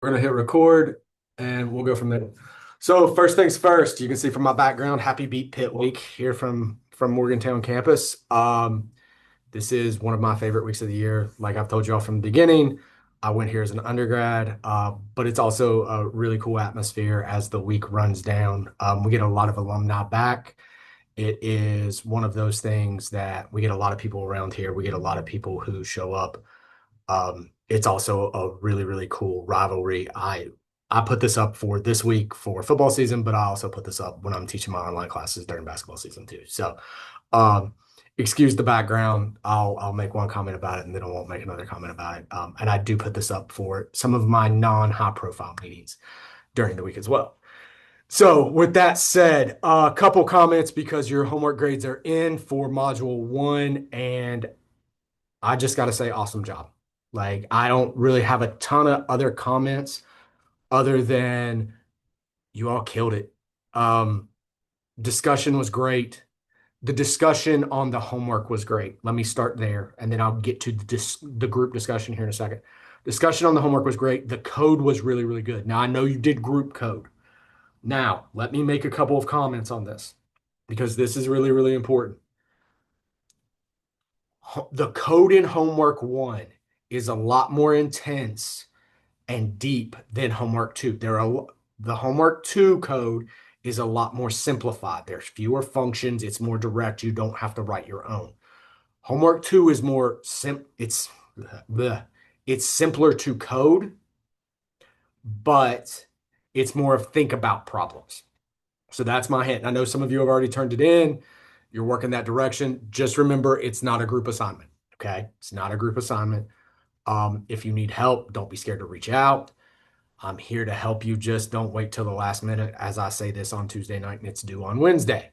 We're gonna hit record and we'll go from there. So first things first, you can see from my background, Happy Beat Pit Week here from Morgantown campus. This is one of my favorite weeks of the year. Like I've told you all from the beginning, I went here as an undergrad, but it's also a really cool atmosphere as the week runs down. We get a lot of alumni back. It is one of those things that we get a lot of people around here. We get a lot of people who show up. It's also a really, really cool rivalry. I put this up for this week for football season, but I also put this up when I'm teaching my online classes during basketball season too. So, um, excuse the background. I'll make one comment about it and then I won't make another comment about it. And I do put this up for some of my non-high profile meetings during the week as well. So, with that said, a couple comments because your homework grades are in for module one, and I just got to say, awesome job. Like, I don't really have a ton of other comments other than you all killed it. Um, Discussion was great. The discussion on the homework was great. Let me start there, and then I'll get to the group discussion here in a second. Discussion on the homework was great. The code was really, really good. Now, I know you did group code. Now, let me make a couple of comments on this because this is really, really important. The code in homework one is a lot more intense and deep than homework two. The homework two code is a lot more simplified. There's fewer functions. It's more direct. You don't have to write your own. Homework two is more bleh. It's simpler to code, but it's more of think about problems. So that's my hint. I know some of you have already turned it in. You're working that direction. Just remember, it's not a group assignment. Okay. It's not a group assignment. If you need help, don't be scared to reach out. I'm here to help you. Just don't wait till the last minute as I say this on Tuesday night and it's due on Wednesday.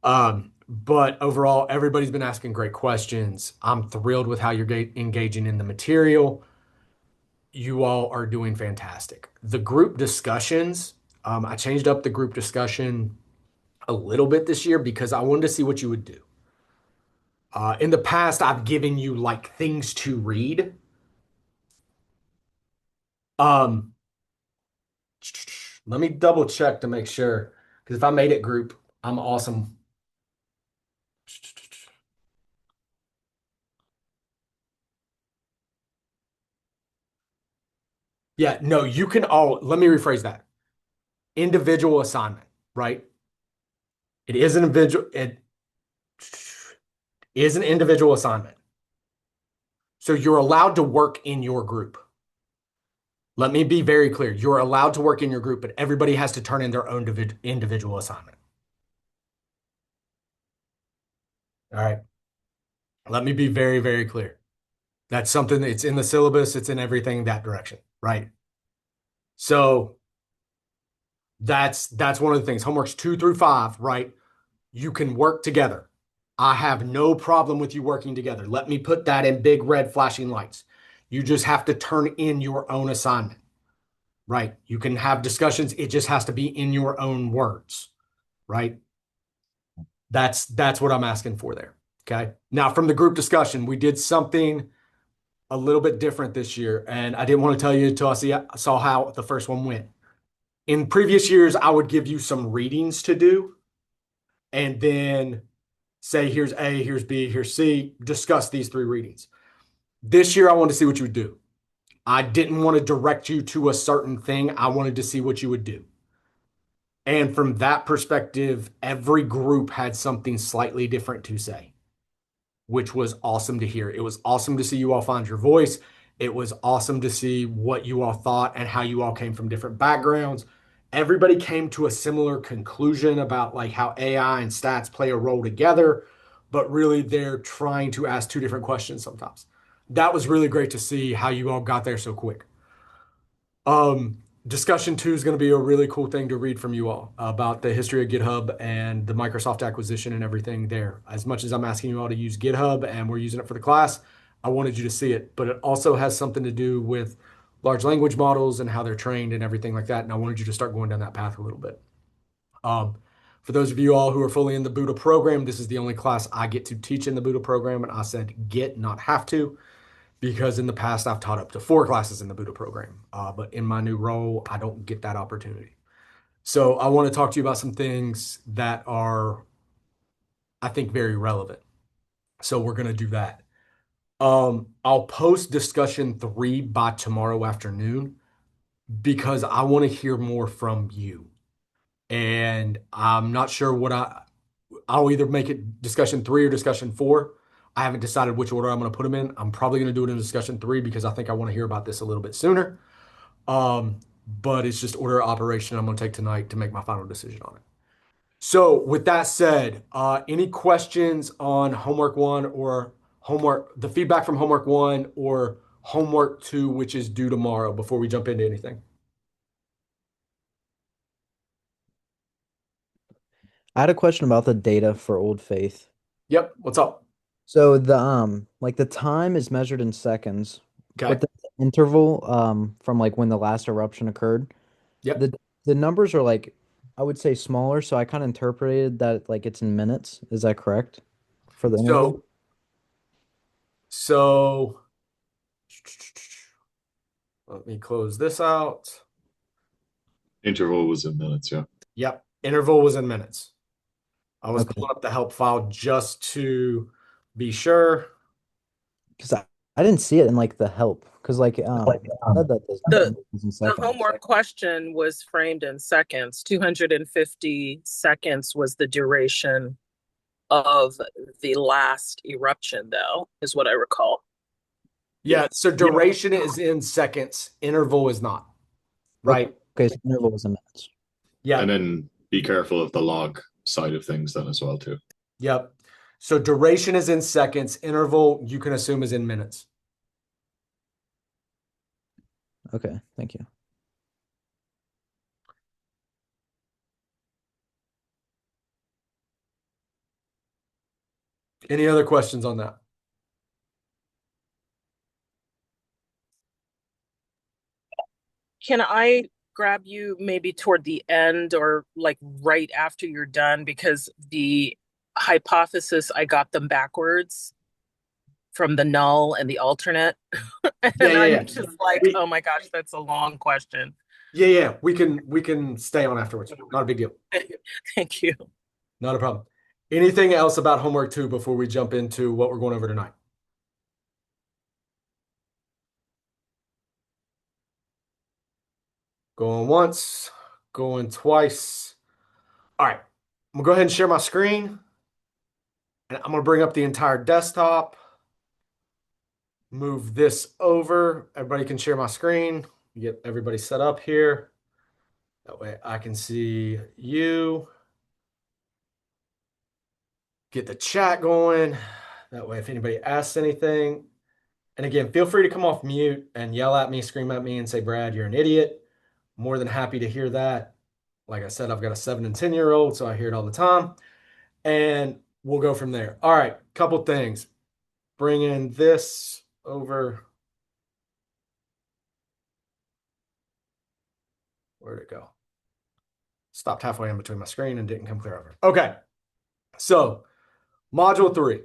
But overall, everybody's been asking great questions. I'm thrilled with how you're engaging in the material. You all are doing fantastic. The group discussions, I changed up the group discussion a little bit this year because I wanted to see what you would do. In the past, I've given you like things to read. Um, Let me double check to make sure because if I made it group, I'm awesome. Yeah, no, you can all, let me rephrase that. Individual assignment, right? It is an individual assignment. So you're allowed to work in your group. Let me be very clear. You're allowed to work in your group, but everybody has to turn in their own individual assignment. All right. Let me be very, very clear. That's something that's in the syllabus, it's in everything that direction, right? So that's one of the things. Homeworks 2 through 5, right? You can work together. I have no problem with you working together. Let me put that in big red flashing lights. You just have to turn in your own assignment, right? You can have discussions. It just has to be in your own words, right? That's what I'm asking for there. Okay. Now, from the group discussion, we did something a little bit different this year, and I didn't want to tell you until saw how the first one went. In previous years, I would give you some readings to do, and then say, here's A, here's B, here's C, discuss these 3 readings. This year, I wanted to see what you would do. I didn't want to direct you to a certain thing. I wanted to see what you would do. And from that perspective, every group had something slightly different to say, which was awesome to hear. It was awesome to see you all find your voice. It was awesome to see what you all thought and how you all came from different backgrounds. Everybody came to a similar conclusion about like how AI and stats play a role together, but really they're trying to ask 2 different questions sometimes. That was really great to see how you all got there so quick. Discussion 2 is going to be a really cool thing to read from you all about the history of GitHub and the Microsoft acquisition and everything there. As much as I'm asking you all to use GitHub and we're using it for the class, I wanted you to see it, but it also has something to do with large language models and how they're trained and everything like that. And I wanted you to start going down that path a little bit. Um, for those of you all who are fully in the BUDA program, this is the only class I get to teach in the BUDA program. And I said get, not have to, because in the past I've taught up to 4 classes in the BUDA program. But in my new role, I don't get that opportunity. So I want to talk to you about some things that are, I think, very relevant. So we're going to do that. I'll post discussion 3 by tomorrow afternoon because I want to hear more from you. And I'm not sure I'll either make it discussion 3 or discussion 4. I haven't decided which order I'm going to put them in. I'm probably going to do it in discussion 3 because I think I want to hear about this a little bit sooner. But it's just order of operation I'm going to take tonight to make my final decision on it. So with that said, any questions on homework 1 or the feedback from homework 1 or homework 2, which is due tomorrow before we jump into anything? I had a question about the data for Old Faith. Yep. What's up? So the time is measured in seconds, but Okay. the interval from like when the last eruption occurred, Yep. the the numbers are like I would say smaller, so I kind of interpreted that like it's in minutes. Is that correct for the interval? So, so let me close this out. Interval was in minutes, yeah. Yep. Interval was in minutes. I was Okay. pulling up the help file just to be sure. Because I didn't see it in like the help because it said that the The number was in the seconds. homework question was framed in seconds. 250 seconds was the duration of the last eruption, though, is what I recall. Yeah. So duration is in seconds. Interval is not. Right. Okay, so interval was in minutes. Yeah. And then be careful of the log side of things then as well too. Yep. So duration is in seconds. Interval, you can assume, is in minutes. Okay, thank you. Any other questions on that? Can I grab you maybe toward the end or like right after you're done? Because the hypothesis, I got them backwards from the null and the alternate. Yeah, And yeah, I'm yeah. just like, We, oh my gosh, that's a long question. yeah, yeah. We can stay on afterwards. Not a big deal. Thank you. Not a problem. Anything else about homework 2 before we jump into what we're going over tonight? Going once, going twice. All right. I'm gonna go ahead and share my screen. And I'm gonna bring up the entire desktop. Move this over. Everybody can share my screen. Get everybody set up here. That way I can see you. Get the chat going. That way, if anybody asks anything, and again, feel free to come off mute and yell at me, scream at me, and say, Brad, you're an idiot. More than happy to hear that. Like I said, I've got a 7 and 10-year-old, so I hear it all the time. And we'll go from there. All right, couple things. Bring in this over. Where'd it go? Stopped halfway in between my screen and didn't come clear over. Okay, so module 3.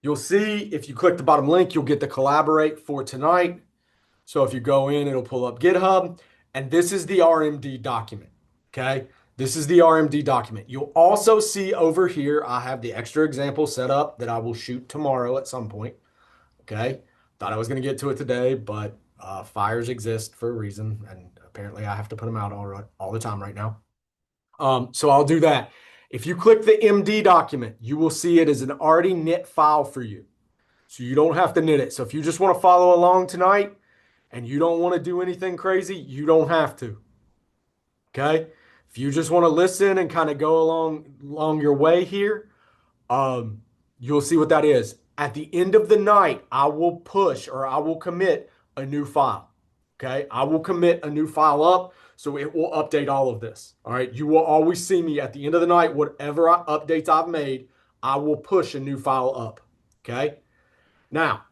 You'll see if you click the bottom link, you'll get the collaborate for tonight. So if you go in, it'll pull up GitHub. And this is the RMD document. Okay. This is the RMD document. You'll also see over here, I have the extra example set up that I will shoot tomorrow at some point. Okay. Thought I was going to get to it today, but fires exist for a reason. And apparently I have to put them out all the time right now. So I'll do that. If you click the MD document, you will see it as an already knit file for you. So you don't have to knit it. So if you just want to follow along tonight and you don't want to do anything crazy, you don't have to. Okay? If you just want to listen and kind of go along your way here, you'll see what that is. At the end of the night, I will push or I will commit a new file. Okay? I will commit a new file up so it will update all of this. All right? You will always see me at the end of the night, whatever updates I've made, I will push a new file up. Okay? Now,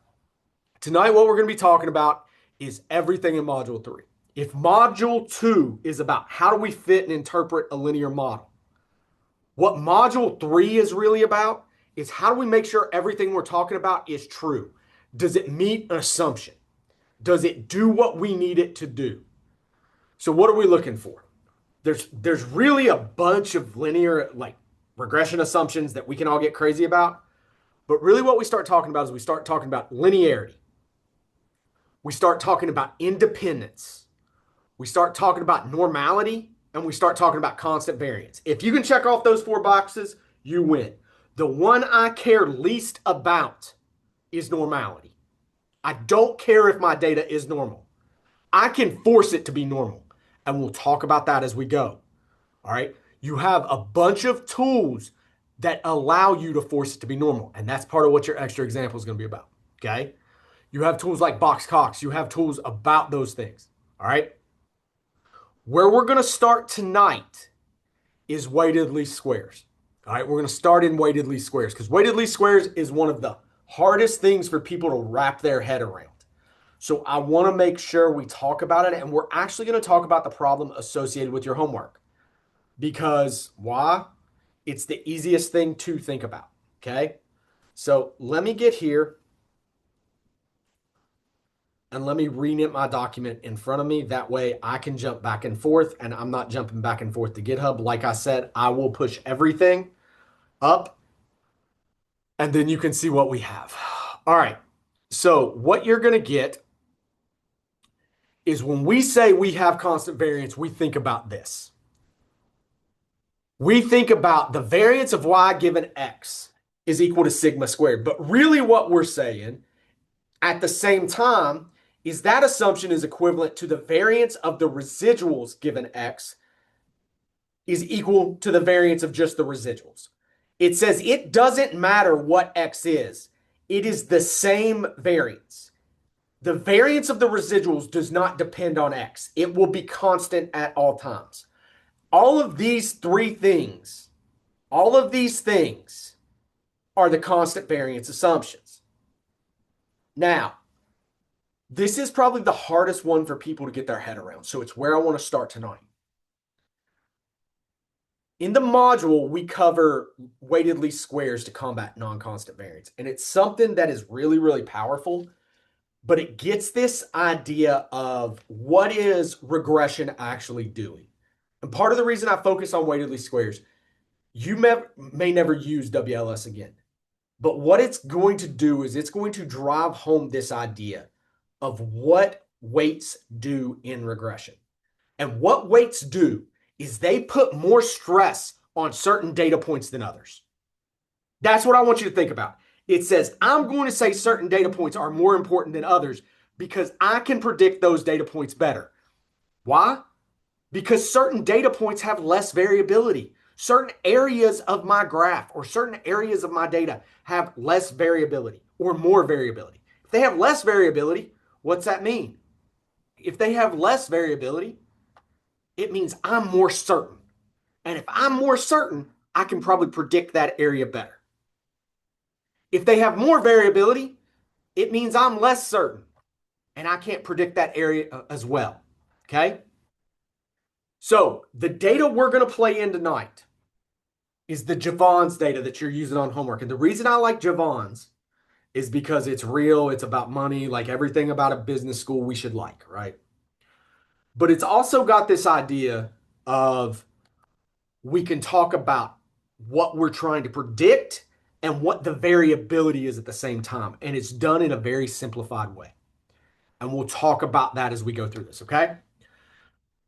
tonight, what we're going to be talking about is everything in Module 3. If Module 2 is about how do we fit and interpret a linear model, what Module 3 is really about is how do we make sure everything we're talking about is true. Does it meet an assumption? Does it do what we need it to do? So what are we looking for? There's really a bunch of linear like regression assumptions that we can all get crazy about. But really what we start talking about is we start talking about linearity. We start talking about independence. We start talking about normality, and we start talking about constant variance. If you can check off those 4 boxes, you win. The one I care least about is normality. I don't care if my data is normal. I can force it to be normal, and we'll talk about that as we go. All right. You have a bunch of tools that allow you to force it to be normal, and that's part of what your extra example is going to be about. Okay. You have tools like Box Cox. You have tools about those things. All right. Where we're going to start tonight is weighted least squares. All right. We're going to start in weighted least squares because weighted least squares is one of the hardest things for people to wrap their head around. So I want to make sure we talk about it, and we're actually going to talk about the problem associated with your homework. Because why? It's the easiest thing to think about. Okay. So let me get here and let me rename my document in front of me. That way I can jump back and forth, and I'm not jumping back and forth to GitHub. Like I said, I will push everything up and then you can see what we have. All right. So what you're going to get is when we say we have constant variance, we think about this. We think about the variance of y given x is equal to sigma squared. But really what we're saying at the same time is that assumption is equivalent to the variance of the residuals given x is equal to the variance of just the residuals. It says it doesn't matter what x is. It is the same variance. The variance of the residuals does not depend on x. It will be constant at all times. All of these things are the constant variance assumptions. Now, this is probably the hardest one for people to get their head around, so it's where I want to start tonight. In the module, we cover weighted least squares to combat non-constant variance, and it's something that is really, really powerful, but it gets this idea of what is regression actually doing. And part of the reason I focus on weighted least squares, you may never use WLS again. But what it's going to do is it's going to drive home this idea of what weights do in regression. And what weights do is they put more stress on certain data points than others. That's what I want you to think about. It says, I'm going to say certain data points are more important than others because I can predict those data points better. Why? Because certain data points have less variability. Certain areas of my graph or certain areas of my data have less variability or more variability. If they have less variability, what's that mean? If they have less variability, it means I'm more certain. And if I'm more certain, I can probably predict that area better. If they have more variability, it means I'm less certain and I can't predict that area as well. Okay? So the data we're going to play in tonight is the Javon's data that you're using on homework. And the reason I like Javon's is because it's real, it's about money, like everything about a business school we should like, right? But it's also got this idea of we can talk about what we're trying to predict and what the variability is at the same time. And it's done in a very simplified way. And we'll talk about that as we go through this, okay?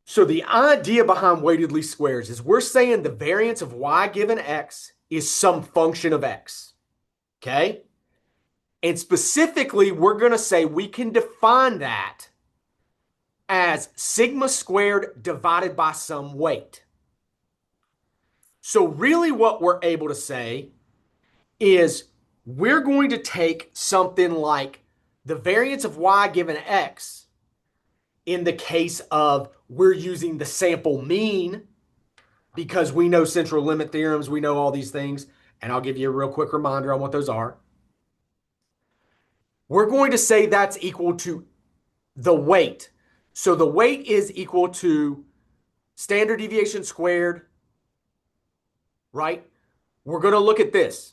So the idea behind weighted least squares is we're saying the variance of y given x is some function of x, okay? And specifically, we're going to say we can define that as sigma squared divided by some weight. So really what we're able to say is we're going to take something like the variance of y given x in the case of we're using the sample mean because we know central limit theorems, we know all these things, and I'll give you a real quick reminder on what those are. We're going to say that's equal to the weight. So the weight is equal to standard deviation squared, right? We're going to look at this.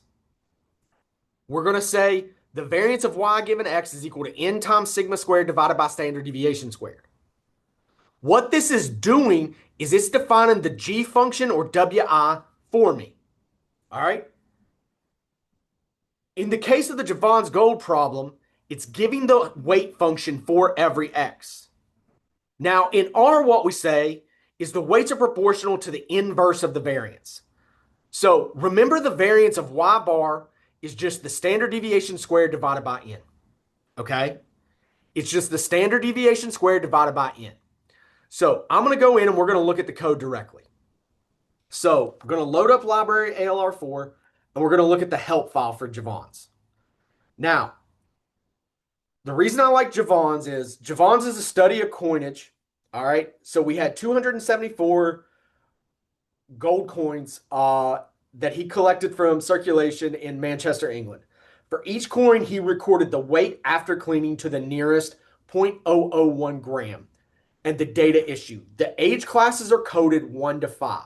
We're going to say the variance of y given x is equal to n times sigma squared divided by standard deviation squared. What this is doing is it's defining the g function or wi for me. All right? In the case of the Jevons Gold problem, it's giving the weight function for every x. Now, in R, what we say is the weights are proportional to the inverse of the variance. So remember, the variance of y bar is just the standard deviation squared divided by n. Okay? It's just the standard deviation squared divided by n. So I'm going to go in and we're going to look at the code directly. So we're going to load up library ALR4 and we're going to look at the help file for Jevons. Now, the reason I like Jevons is a study of coinage. All right. So we had 274 gold coins that he collected from circulation in Manchester, England. For each coin, he recorded the weight after cleaning to the nearest 0.001 gram and the data issue. The age classes are coded 1 to 5.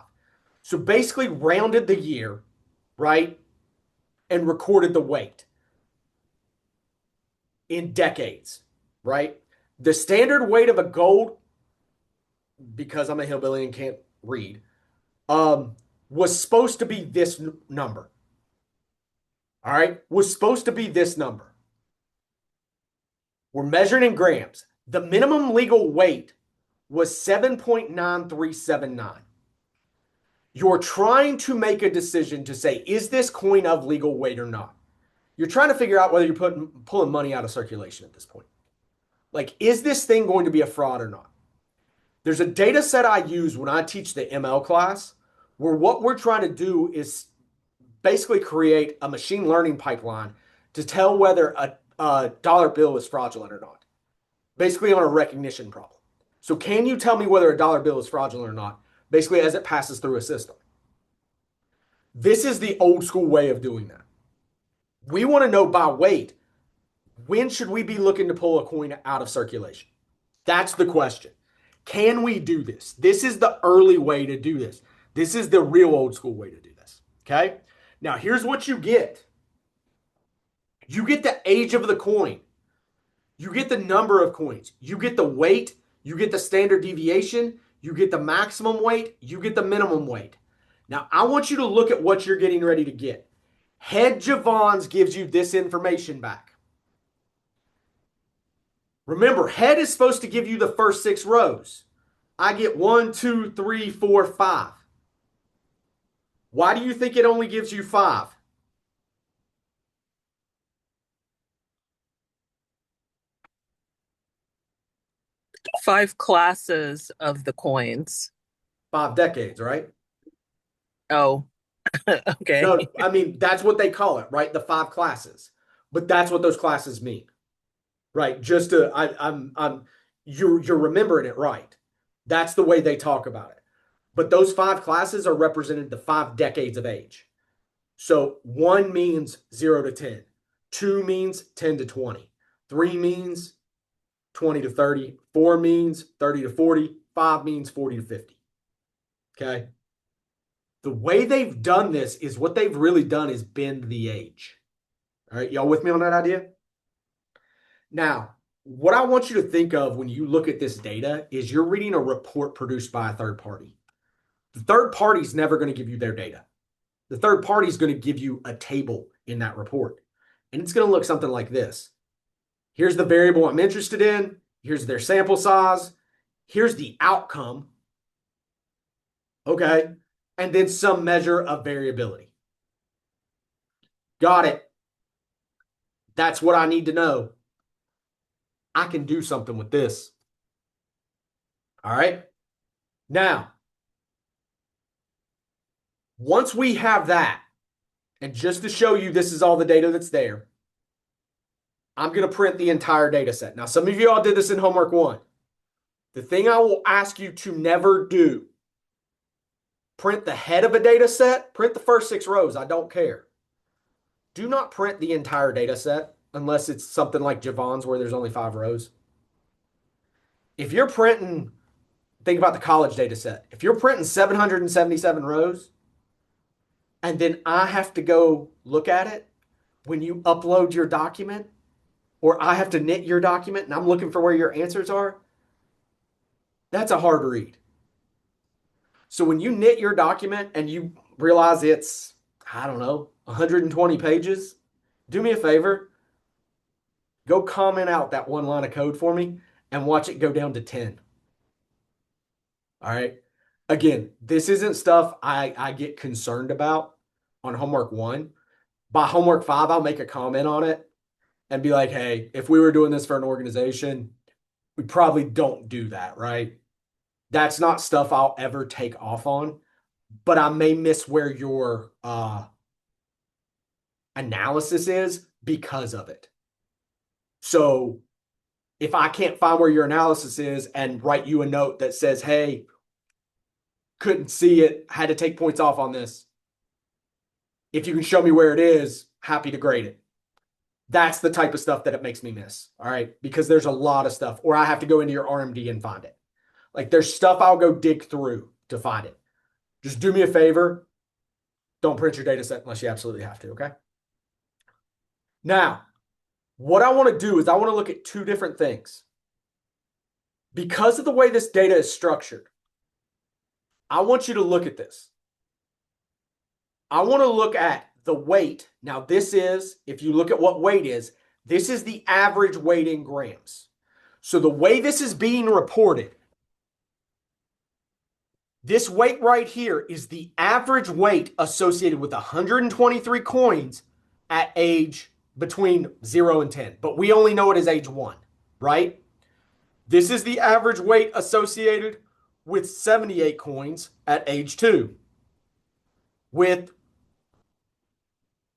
So basically rounded the year, right, and recorded the weight in decades, right? The standard weight of a gold, because I'm a hillbilly and can't read, was supposed to be this number. All right? Was supposed to be this number. We're measuring in grams. The minimum legal weight was 7.9379. You're trying to make a decision to say, is this coin of legal weight or not? You're trying to figure out whether you're pulling money out of circulation at this point. Like, is this thing going to be a fraud or not? There's a data set I use when I teach the ML class where what we're trying to do is basically create a machine learning pipeline to tell whether a dollar bill is fraudulent or not, basically on a recognition problem. So can you tell me whether a dollar bill is fraudulent or not, basically as it passes through a system? This is the old school way of doing that. We want to know by weight, when should we be looking to pull a coin out of circulation? That's the question. Can we do this? This is the early way to do this. This is the real old school way to do this. Okay? Now, here's what you get. You get the age of the coin. You get the number of coins. You get the weight. You get the standard deviation. You get the maximum weight. You get the minimum weight. Now, I want you to look at what you're getting ready to get. Head Jevons gives you this information back. Remember, head is supposed to give you the first 6 rows. I get 1, 2, 3, 4, 5. Why do you think it only gives you 5? Five classes of the coins. 5 decades, right? Oh, okay. No, I mean, that's what they call it, right? The 5 classes. But that's what those classes mean. Right? Just to you're remembering it right. That's the way they talk about it. But those 5 classes are represented the 5 decades of age. So 1 means 0 to 10. 2 means 10 to 20. 3 means 20 to 30. 4 means 30 to 40. 5 means 40 to 50. Okay? The way they've done this is what they've really done is bend the age. All right, y'all with me on that idea? Now, what I want you to think of when you look at this data is you're reading a report produced by a third party. The third party is never going to give you their data. The third party is going to give you a table in that report. And it's going to look something like this. Here's the variable I'm interested in. Here's their sample size. Here's the outcome. Okay. And then some measure of variability. Got it. That's what I need to know. I can do something with this. All right. Now, once we have that, and just to show you this is all the data that's there, I'm going to print the entire data set. Now, some of you all did this in homework 1. The thing I will ask you to never do, print the head of a data set, print the first 6 rows. I don't care. Do not print the entire data set unless it's something like Jevons where there's only 5 rows. If you're printing, think about the college data set. If you're printing 777 rows, and then I have to go look at it, when you upload your document, or I have to knit your document and I'm looking for where your answers are, that's a hard read. So when you knit your document and you realize it's, I don't know, 120 pages, do me a favor, go comment out that one line of code for me and watch it go down to 10. All right. Again, this isn't stuff I get concerned about on homework 1. By homework 5, I'll make a comment on it and be like, hey, if we were doing this for an organization, we probably don't do that, right? That's not stuff I'll ever take off on, but I may miss where your analysis is because of it. So if I can't find where your analysis is and write you a note that says, hey, couldn't see it, had to take points off on this, if you can show me where it is, happy to grade it. That's the type of stuff that it makes me miss. All right. Because there's a lot of stuff, or I have to go into your RMD and find it. Like there's stuff I'll go dig through to find it. Just do me a favor. Don't print your data set unless you absolutely have to. Okay. Now, what I want to do is I want to look at 2 different things. Because of the way this data is structured, I want you to look at this. I want to look at the weight. Now, this is, if you look at what weight is, this is the average weight in grams. So the way this is being reported, this weight right here is the average weight associated with 123 coins at age between 0 and 10. But we only know it as age 1, right? This is the average weight associated with 78 coins at age 2.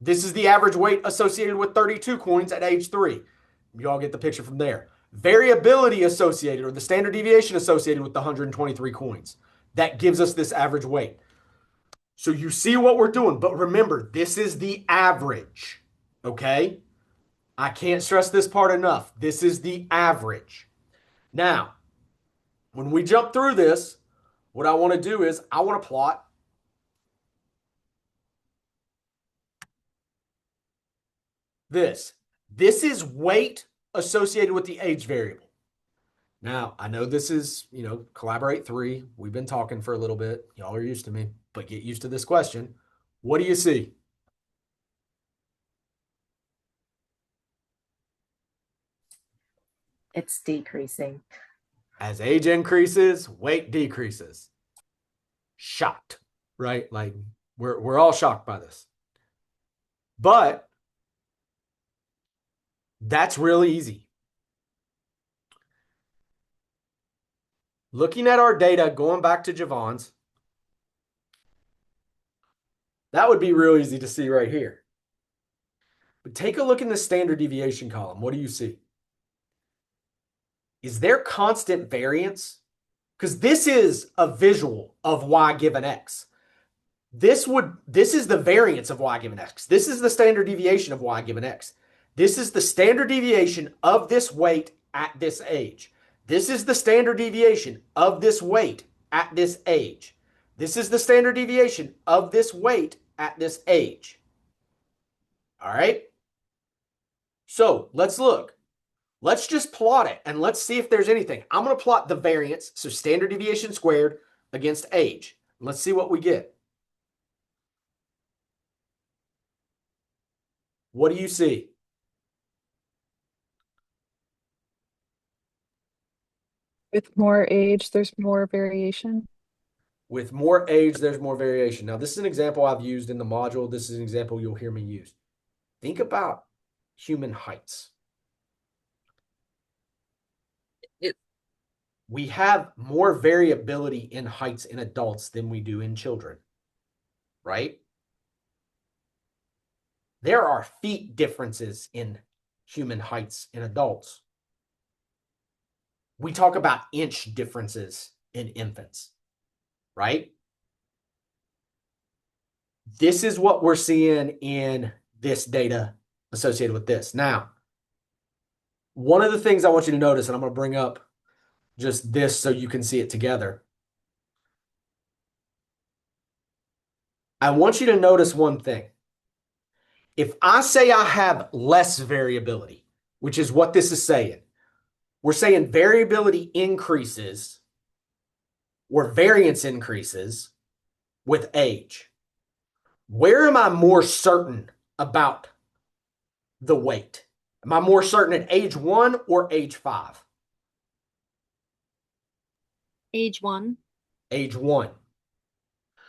This is the average weight associated with 32 coins at age 3. You all get the picture from there. Variability associated, or the standard deviation associated with the 123 coins. That gives us this average weight. So you see what we're doing, but remember, this is the average, okay? I can't stress this part enough. This is the average. Now, when we jump through this, what I want to do is I want to plot this. This is weight associated with the age variable. Now, I know this is, collaborate 3. We've been talking for a little bit. Y'all are used to me, but get used to this question. What do you see? It's decreasing. As age increases, weight decreases. Shocked, right? Like we're all shocked by this. But that's really easy. Looking at our data, going back to Javon's, that would be real easy to see right here. But take a look in the standard deviation column. What do you see? Is there constant variance? Because this is a visual of y given x. This is the variance of y given x. This is the standard deviation of y given x. This is the standard deviation of this weight at this age. This is the standard deviation of this weight at this age. This is the standard deviation of this weight at this age. All right? So let's look. Let's just plot it and let's see if there's anything. I'm going to plot the variance, so standard deviation squared against age. Let's see what we get. What do you see? With more age, there's more variation. With more age, there's more variation. Now, this is an example I've used in the module. This is an example you'll hear me use. Think about human heights. We have more variability in heights in adults than we do in children, right? There are feet differences in human heights in adults. We talk about inch differences in infants, right? This is what we're seeing in this data associated with this. Now, one of the things I want you to notice, and I'm going to bring up just this so you can see it together. I want you to notice one thing. If I say I have less variability, which is what this is saying, we're saying variability increases or variance increases with age. Where am I more certain about the weight? Am I more certain at age 1 or age 5? Age 1. Age 1.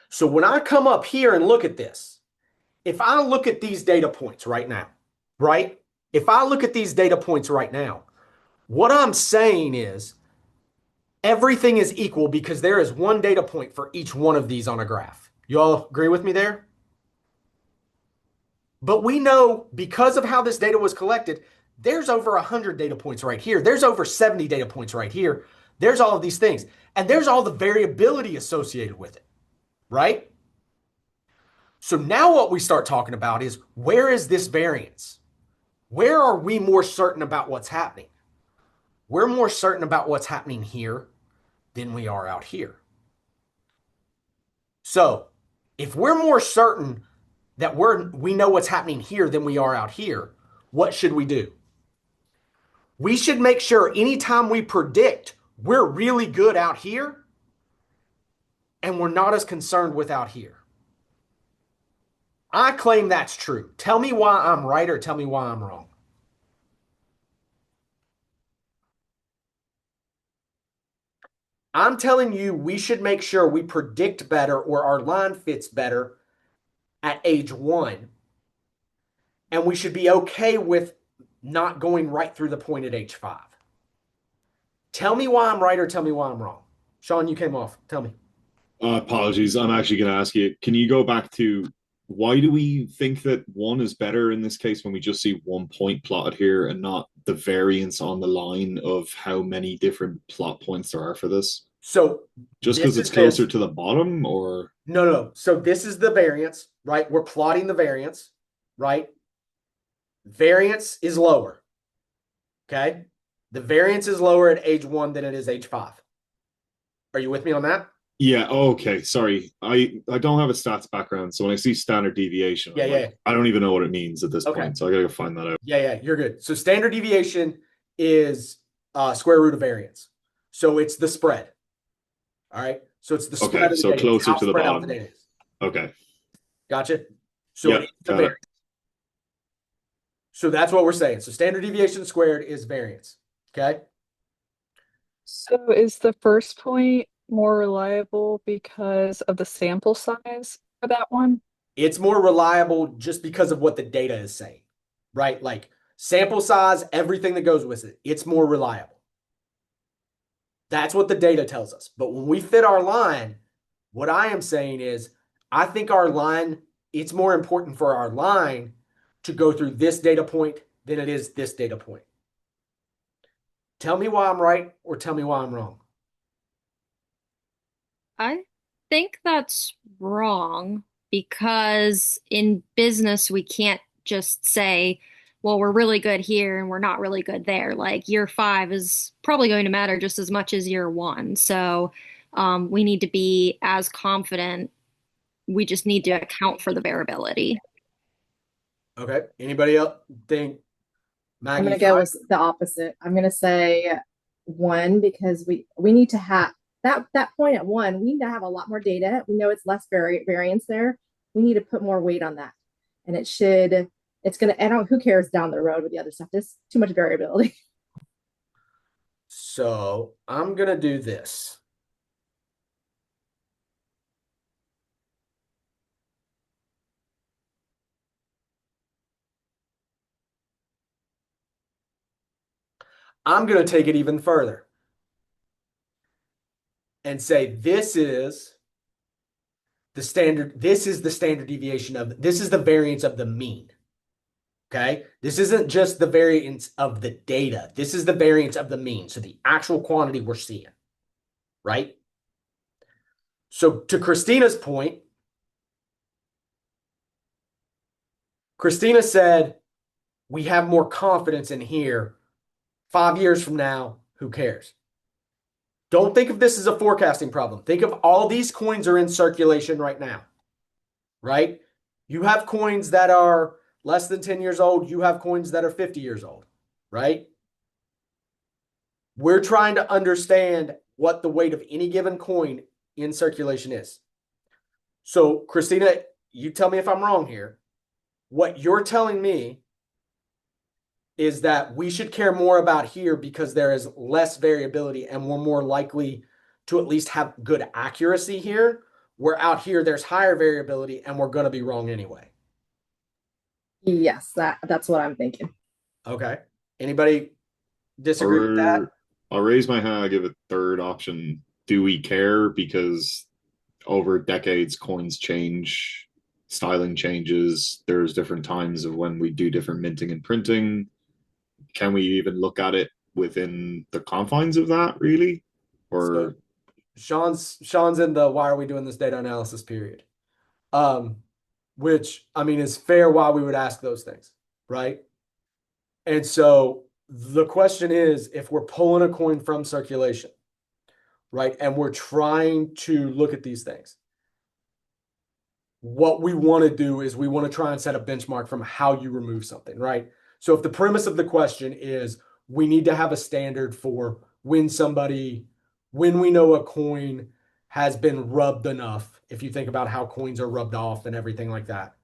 So when I come up here and look at this, if I look at these data points right now, right? If I look at these data points right now, what I'm saying is everything is equal because there is one data point for each one of these on a graph. You all agree with me there? But we know because of how this data was collected, there's over 100 data points right here. There's over 70 data points right here. There's all of these things. And there's all the variability associated with it, right? So now what we start talking about is where is this variance? Where are we more certain about what's happening? We're more certain about what's happening here than we are out here. So if we're more certain that we know what's happening here than we are out here, what should we do? We should make sure anytime we predict we're really good out here and we're not as concerned with out here. I claim that's true. Tell me why I'm right or tell me why I'm wrong. I'm telling you we should make sure we predict better or our line fits better at age 1. And we should be okay with not going right through the point at age 5. Tell me why I'm right or tell me why I'm wrong. Sean, you came off. Tell me. Apologies. I'm actually going to ask you, can you go back to why do we think that 1 is better in this case when we just see 1 point plotted here and not the variance on the line of how many different plot points there are for this? So just because it's closer to the bottom or? No. So this is the variance, right? We're plotting the variance, right? Variance is lower. Okay. The variance is lower at age 1 than it is age 5. Are you with me on that? Yeah. Okay. Sorry. I don't have a stats background. So when I see standard deviation, yeah. I don't even know what it means at this point. So I got to go find that out. Yeah. You're good. So standard deviation is square root of variance. So it's the spread. All right. So it's the spread of the data. Closer to the bottom. The data is. Okay. Gotcha. So it's the variance. So that's what we're saying. So standard deviation squared is variance. Okay. So is the first point more reliable because of the sample size for that one? It's more reliable just because of what the data is saying, right? Like sample size, everything that goes with it, it's more reliable. That's what the data tells us. But when we fit our line, what I am saying is I think our line, it's more important for our line to go through this data point than it is this data point. Tell me why I'm right or tell me why I'm wrong. I think that's wrong because in business, we can't just say, well, we're really good here and we're not really good there. Like year 5 is probably going to matter just as much as year 1. So we need to be as confident. We just need to account for the variability. Okay. Anybody else think? Maggie, I'm going to go with the opposite. I'm going to say 1 because we need to have that point at 1. We need to have a lot more data. We know it's less variance there. We need to put more weight on that, and it's going to. Who cares down the road with the other stuff? There's too much variability. So I'm going to do this. I'm going to take it even further and say this is the standard deviation of this is the variance of the mean. Okay? This isn't just the variance of the data. This is the variance of the mean. So the actual quantity we're seeing. Right? So to Christina's point, Christina said we have more confidence in here 5 years from now, who cares? Don't think of this as a forecasting problem. Think of all these coins are in circulation right now, right? You have coins that are less than 10 years old. You have coins that are 50 years old, right? We're trying to understand what the weight of any given coin in circulation is. So, Christina, you tell me if I'm wrong here. What you're telling me is that we should care more about here because there is less variability and we're more likely to at least have good accuracy here. Where out here, there's higher variability and we're going to be wrong anyway. Yes, that's what I'm thinking. Okay. Anybody disagree with that? I'll raise my hand. I'll give a third option. Do we care? Because over decades, coins change, styling changes. There's different times of when we do different minting and printing. Can we even look at it within the confines of that, really? Or so Sean's in the why are we doing this data analysis period? Which I mean is fair why we would ask those things, right? And so the question is if we're pulling a coin from circulation, right, and we're trying to look at these things, what we want to do is we want to try and set a benchmark from how you remove something, right? So if the premise of the question is we need to have a standard for when we know a coin has been rubbed enough, if you think about how coins are rubbed off and everything like that,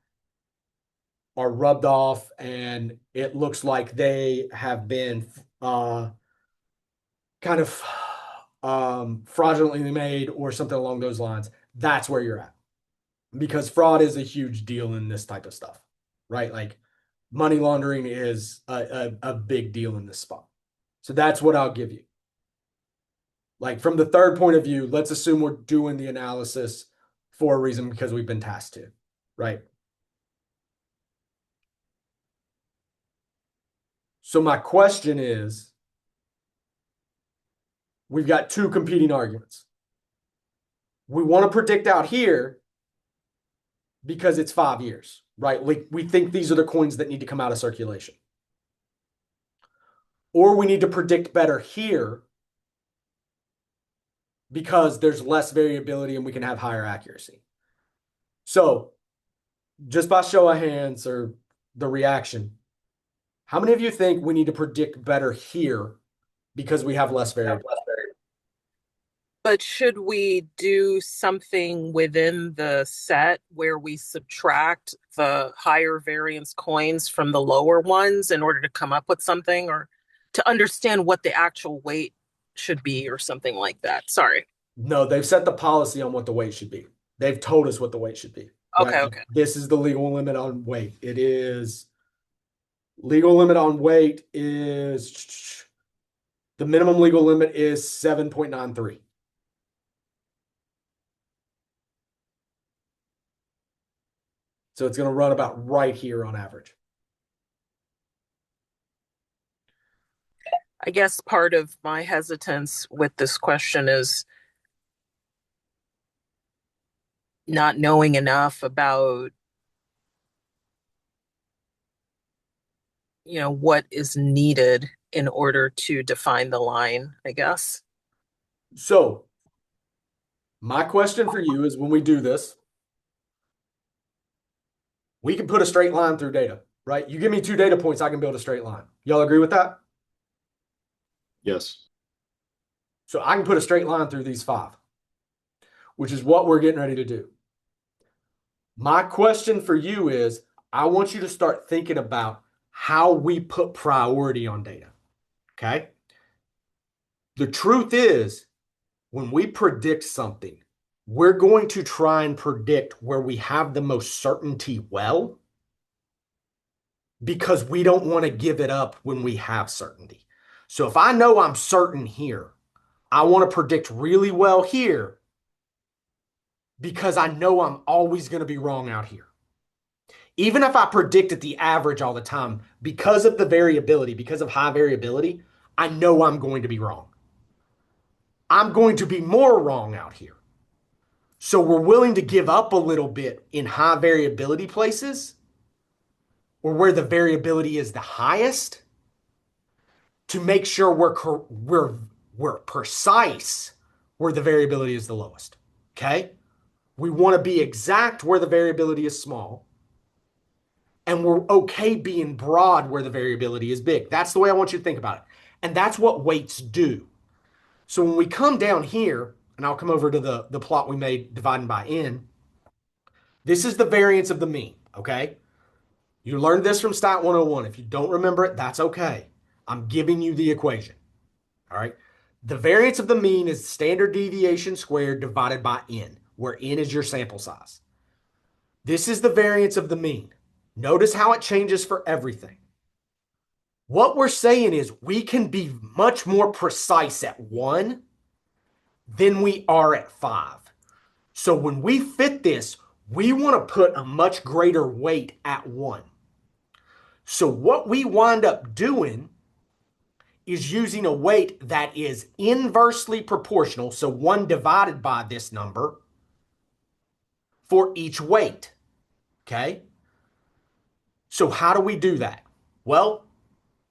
are rubbed off and it looks like they have been kind of fraudulently made or something along those lines, that's where you're at. Because fraud is a huge deal in this type of stuff, right? Like money laundering is a big deal in this spot. So that's what I'll give you. Like from the third point of view, let's assume we're doing the analysis for a reason because we've been tasked to, right? So my question is, we've got two competing arguments. We want to predict out here because it's 5 years, right? Like we think these are the coins that need to come out of circulation. Or we need to predict better here because there's less variability and we can have higher accuracy. So just by show of hands or the reaction, how many of you think we need to predict better here because we have less variability? But should we do something within the set where we subtract the higher variance coins from the lower ones in order to come up with something or to understand what the actual weight should be or something like that? Sorry. No, they've set the policy on what the weight should be. They've told us what the weight should be. Okay, right? okay. This is the legal limit on weight. It is legal limit on weight is the minimum legal limit is 7.93. So it's going to run about right here on average. I guess part of my hesitance with this question is not knowing enough about, what is needed in order to define the line, I guess. So my question for you is when we do this, we can put a straight line through data, right? You give me 2 data points, I can build a straight line. Y'all agree with that? yes. So I can put a straight line through these 5, which is what we're getting ready to do. My question for you is, I want you to start thinking about how we put priority on data, okay? The truth is, when we predict something, we're going to try and predict where we have the most certainty well, because we don't want to give it up when we have certainty. So if I know I'm certain here, I want to predict really well here because I know I'm always going to be wrong out here. Even if I predict at the average all the time, because of the variability, because of high variability, I know I'm going to be wrong. I'm going to be more wrong out here. So we're willing to give up a little bit in high variability places or where the variability is the highest to make sure we're precise where the variability is the lowest. Okay? We want to be exact where the variability is small. And we're okay being broad where the variability is big. That's the way I want you to think about it. And that's what weights do. So when we come down here, and I'll come over to the plot we made dividing by n, this is the variance of the mean, okay? You learned this from Stat 101. If you don't remember it, that's okay. I'm giving you the equation, all right? The variance of the mean is standard deviation squared divided by n, where n is your sample size. This is the variance of the mean. Notice how it changes for everything. What we're saying is we can be much more precise at 1 than we are at 5. So when we fit this, we want to put a much greater weight at 1. So what we wind up doing is using a weight that is inversely proportional, so 1 divided by this number, for each weight, okay? So how do we do that? Well,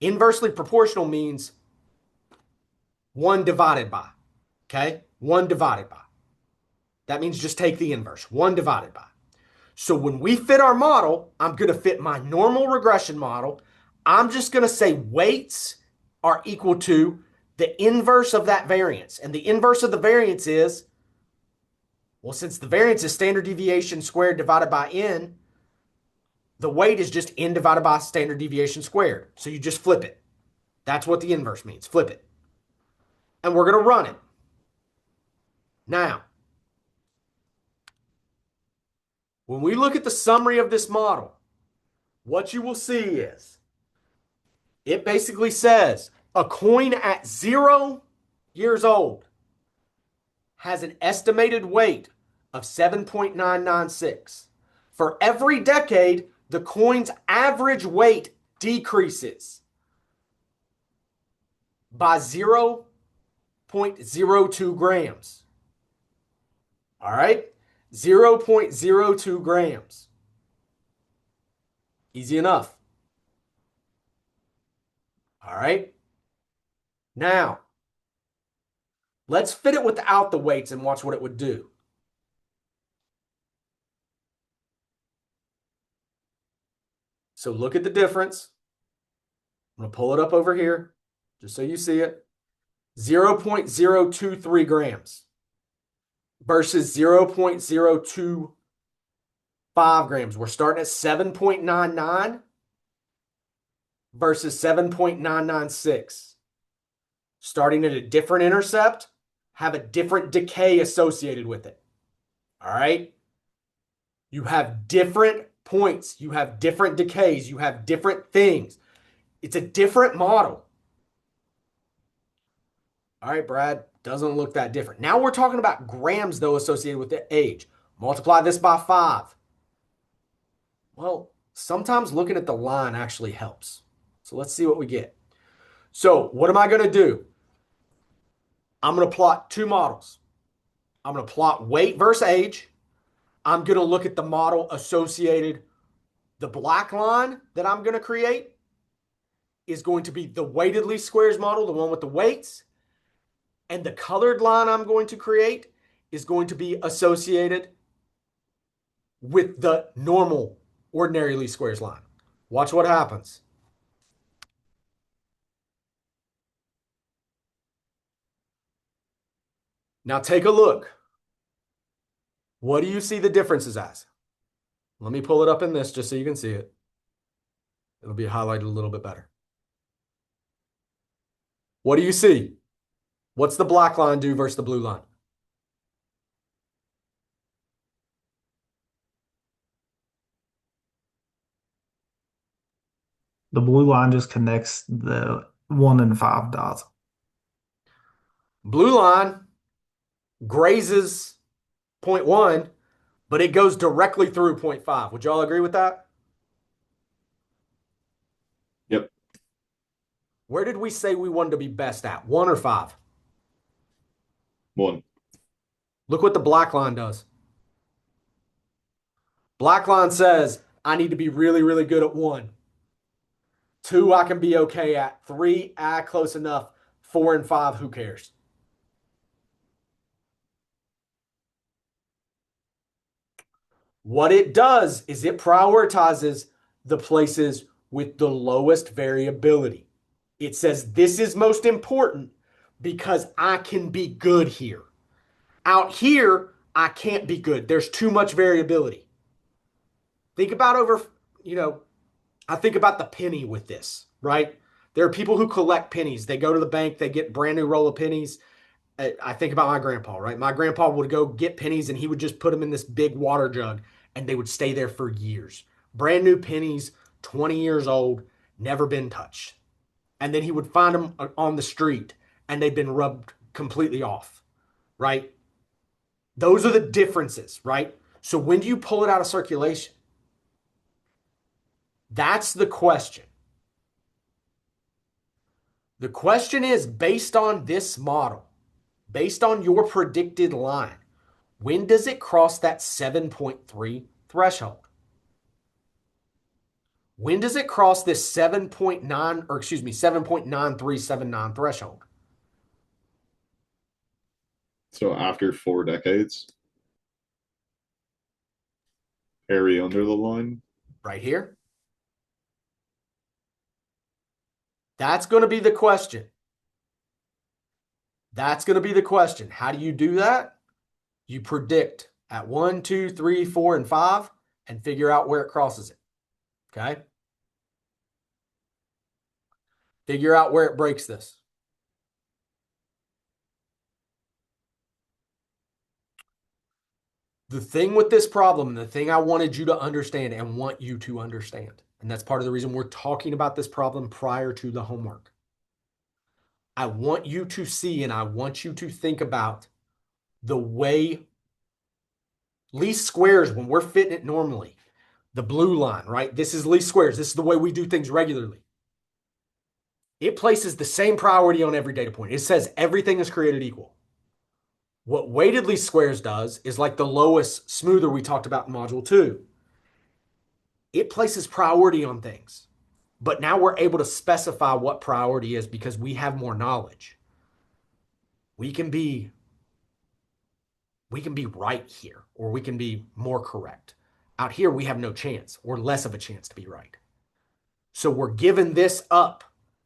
inversely proportional means 1 divided by, okay? 1 divided by. That means just take the inverse, 1 divided by. So when we fit our model, I'm going to fit my normal regression model. I'm just going to say weights are equal to the inverse of that variance. And the inverse of the variance is, well, since the variance is standard deviation squared divided by n, the weight is just n divided by standard deviation squared. So you just flip it. That's what the inverse means. Flip it. And we're going to run it. Now, when we look at the summary of this model, what you will see is it basically says a coin at 0 years old has an estimated weight of 7.996. For every decade, the coin's average weight decreases by 0.02 grams. All right? 0.02 grams. Easy enough. All right? Now, let's fit it without the weights and watch what it would do. So look at the difference. I'm going to pull it up over here just so you see it. 0.023 grams versus 0.025 grams. We're starting at 7.99 versus 7.996. Starting at a different intercept, have a different decay associated with it. All right? You have different points. You have different decays. You have different things. It's a different model. All right, Brad, doesn't look that different. Now we're talking about grams, though, associated with the age. Multiply this by 5. Well, sometimes looking at the line actually helps. So let's see what we get. So what am I going to do? I'm going to plot 2 models. I'm going to plot weight versus age. I'm going to look at the model associated. The black line that I'm going to create is going to be the weighted least squares model, the one with the weights. And the colored line I'm going to create is going to be associated with the normal ordinary least squares line. Watch what happens. Now take a look. What do you see the differences as? Let me pull it up in this just so you can see it. It'll be highlighted a little bit better. What do you see? What's the black line do versus the blue line? The blue line just connects the 1 and 5 dots. Blue line grazes 0.1, but it goes directly through 0.5. Would y'all agree with that? Yep. Where did we say we wanted to be best at? 1 or 5? 1. Look what the black line does. Black line says, I need to be really, really good at 1. 2, I can be okay at. 3, close enough. 4 and 5, who cares? What it does is it prioritizes the places with the lowest variability. It says this is most important because I can be good here. Out here, I can't be good. There's too much variability. Think about I think about the penny with this, right? There are people who collect pennies. They go to the bank, they get brand new roll of pennies. I think about my grandpa, right? My grandpa would go get pennies and he would just put them in this big water jug and they would stay there for years. Brand new pennies, 20 years old, never been touched. And then he would find them on the street and they'd been rubbed completely off, right? Those are the differences, right? So when do you pull it out of circulation? That's the question. The question is, based on this model, based on your predicted line, when does it cross that 7.3 threshold? When does it cross this 7.9379 threshold? So after 4 decades, area under the line. Right here. That's going to be the question. That's going to be the question. How do you do that? You predict at 1, 2, 3, 4, and 5 and figure out where it crosses it. Okay? Figure out where it breaks this. The thing with this problem, the thing I wanted you to understand and want you to understand, and that's part of the reason we're talking about this problem prior to the homework. I want you to see and I want you to think about the way least squares, when we're fitting it normally, the blue line, right? This is least squares. This is the way we do things regularly. It places the same priority on every data point. It says everything is created equal. What weighted least squares does is like the lowest smoother we talked about in module 2. It places priority on things. But now we're able to specify what priority is because we have more knowledge. We can be right here, or we can be more correct. Out here, we have no chance, or less of a chance to be right. So we're giving this up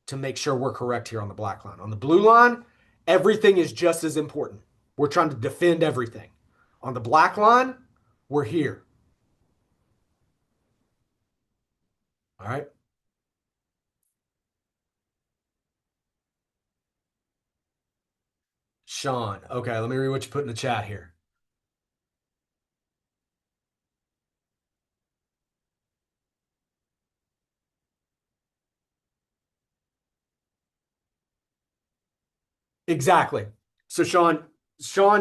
to make sure we're correct here on the black line. On the blue line, everything is just as important. We're trying to defend everything. On the black line, we're here. All right. Sean. Okay, let me read what you put in the chat here. Exactly. So Sean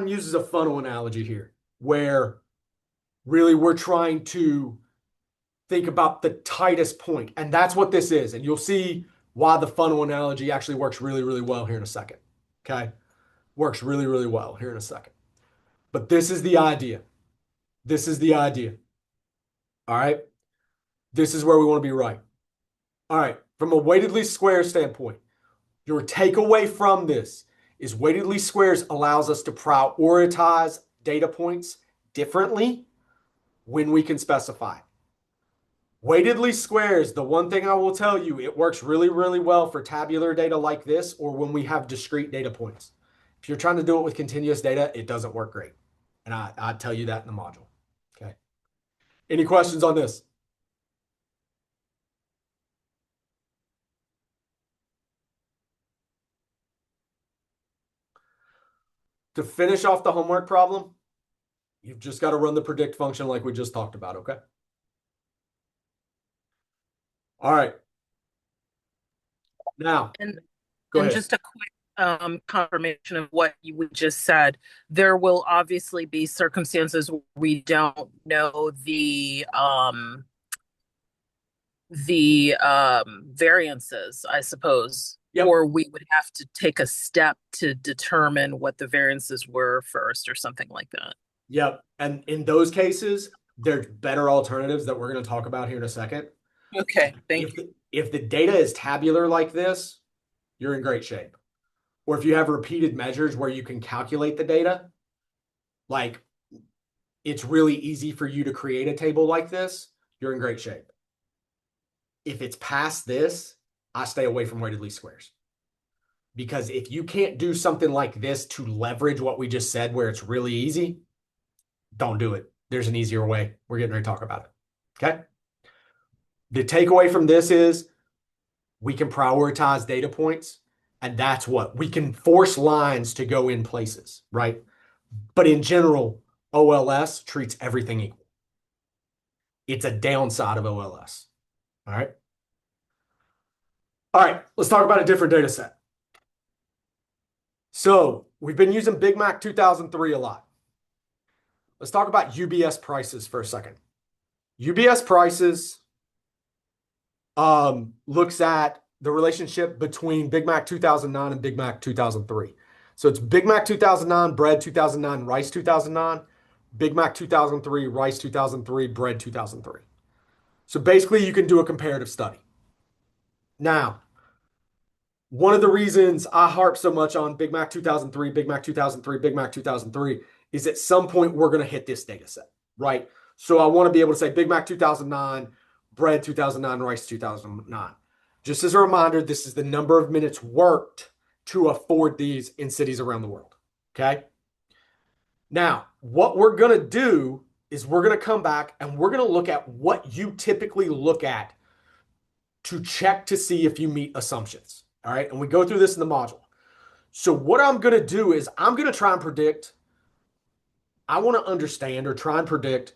uses a funnel analogy here where really we're trying to think about the tightest point. And that's what this is. And you'll see why the funnel analogy actually works really, really well here in a second. Okay. Works really, really well here in a second. But this is the idea. This is the idea. All right. This is where we want to be right. All right. From a weighted least squares standpoint, your takeaway from this is weighted least squares allows us to prioritize data points differently when we can specify. Weighted least squares, the one thing I will tell you, it works really, really well for tabular data like this or when we have discrete data points. If you're trying to do it with continuous data, it doesn't work great. And I'd tell you that in the module. Okay. Any questions on this? To finish off the homework problem, you've just got to run the predict function like we just talked about, okay? All right. Now, go ahead. Just a quick confirmation of what you just said. There will obviously be circumstances where we don't know the variances, I suppose. Yep. Or we would have to take a step to determine what the variances were first or something like that. Yep. And in those cases, there's better alternatives that we're going to talk about here in a second. Okay, thank you. If the data is tabular like this, you're in great shape. Or if you have repeated measures where you can calculate the data, like it's really easy for you to create a table like this, you're in great shape. If it's past this, I stay away from weighted least squares. Because if you can't do something like this to leverage what we just said where it's really easy, don't do it. There's an easier way. We're getting ready to talk about it. Okay? The takeaway from this is we can prioritize data points, and that's what we can force lines to go in places, right? But in general, OLS treats everything equal. It's a downside of OLS. All right. All right, let's talk about a different data set. So we've been using Big Mac 2003 a lot. Let's talk about UBS prices for a second. UBS prices looks at the relationship between Big Mac 2009 and Big Mac 2003. So it's Big Mac 2009, bread 2009, rice 2009, Big Mac 2003, rice 2003, bread 2003. So basically you can do a comparative study. Now, one of the reasons I harp so much on Big Mac 2003, Big Mac 2003, Big Mac 2003 is at some point we're going to hit this data set, right? So I want to be able to say Big Mac 2009, bread 2009, rice 2009. Just as a reminder, this is the number of minutes worked to afford these in cities around the world, okay? Now, what we're going to do is we're going to come back and we're going to look at what you typically look at to check to see if you meet assumptions. All right. And we go through this in the module. So what I'm going to do is I'm going to try and predict. I want to understand or try and predict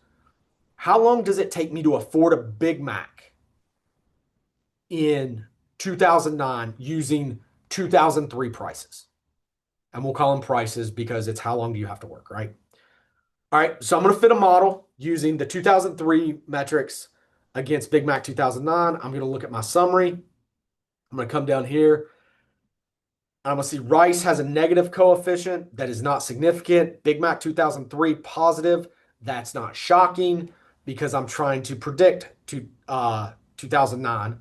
how long does it take me to afford a Big Mac in 2009 using 2003 prices. And we'll call them prices because it's how long do you have to work, right? All right. So I'm going to fit a model using the 2003 metrics against Big Mac 2009. I'm going to look at my summary. I'm going to come down here. I'm going to see rice has a negative coefficient that is not significant. Big Mac 2003 positive. That's not shocking because I'm trying to predict 2009.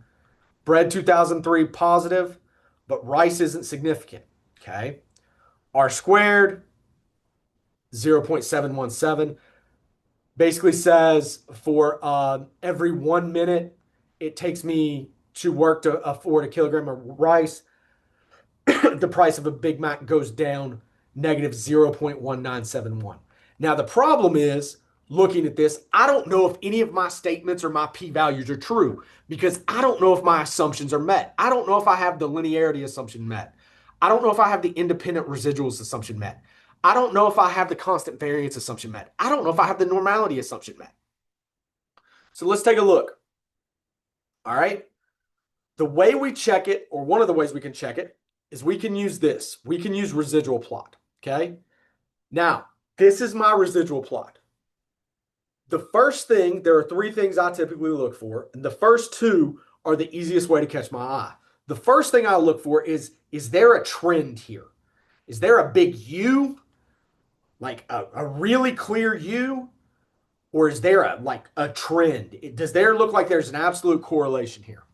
Bread 2003 positive, but rice isn't significant. Okay. R squared 0.717 basically says for every 1 minute it takes me to work to afford a kilogram of rice, the price of a Big Mac goes down negative 0.1971. Now, the problem is looking at this, I don't know if any of my statements or my p-values are true because I don't know if my assumptions are met. I don't know if I have the linearity assumption met. I don't know if I have the independent residuals assumption met. I don't know if I have the constant variance assumption met. I don't know if I have the normality assumption met. So let's take a look. All right. The way we check it, or one of the ways we can check it, is we can use this. We can use residual plot, okay? Now, this is my residual plot. The first thing, there are 3 things I typically look for, and the first 2 are the easiest way to catch my eye. The first thing I look for is there a trend here? Is there a big U, like a really clear U, or is there a trend? Does there look like there's an absolute correlation here?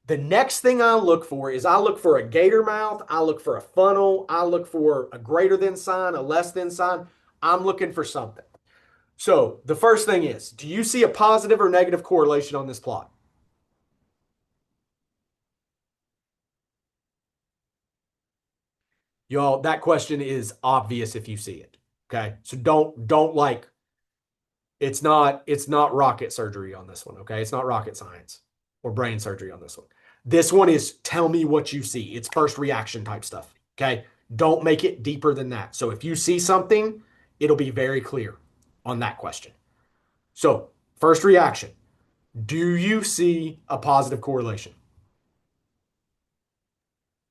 The next thing I look for is I look for a gator mouth. I look for a funnel. I look for a greater than sign, a less than sign. I'm looking for something. So the first thing is, do you see a positive or negative correlation on this plot? Y'all, that question is obvious if you see it. Okay. So don't like, it's not rocket surgery on this one. Okay. It's not rocket science or brain surgery on this one. This one is tell me what you see. It's first reaction type stuff. Okay. Don't make it deeper than that. So if you see something, it'll be very clear on that question. So first reaction, do you see a positive correlation?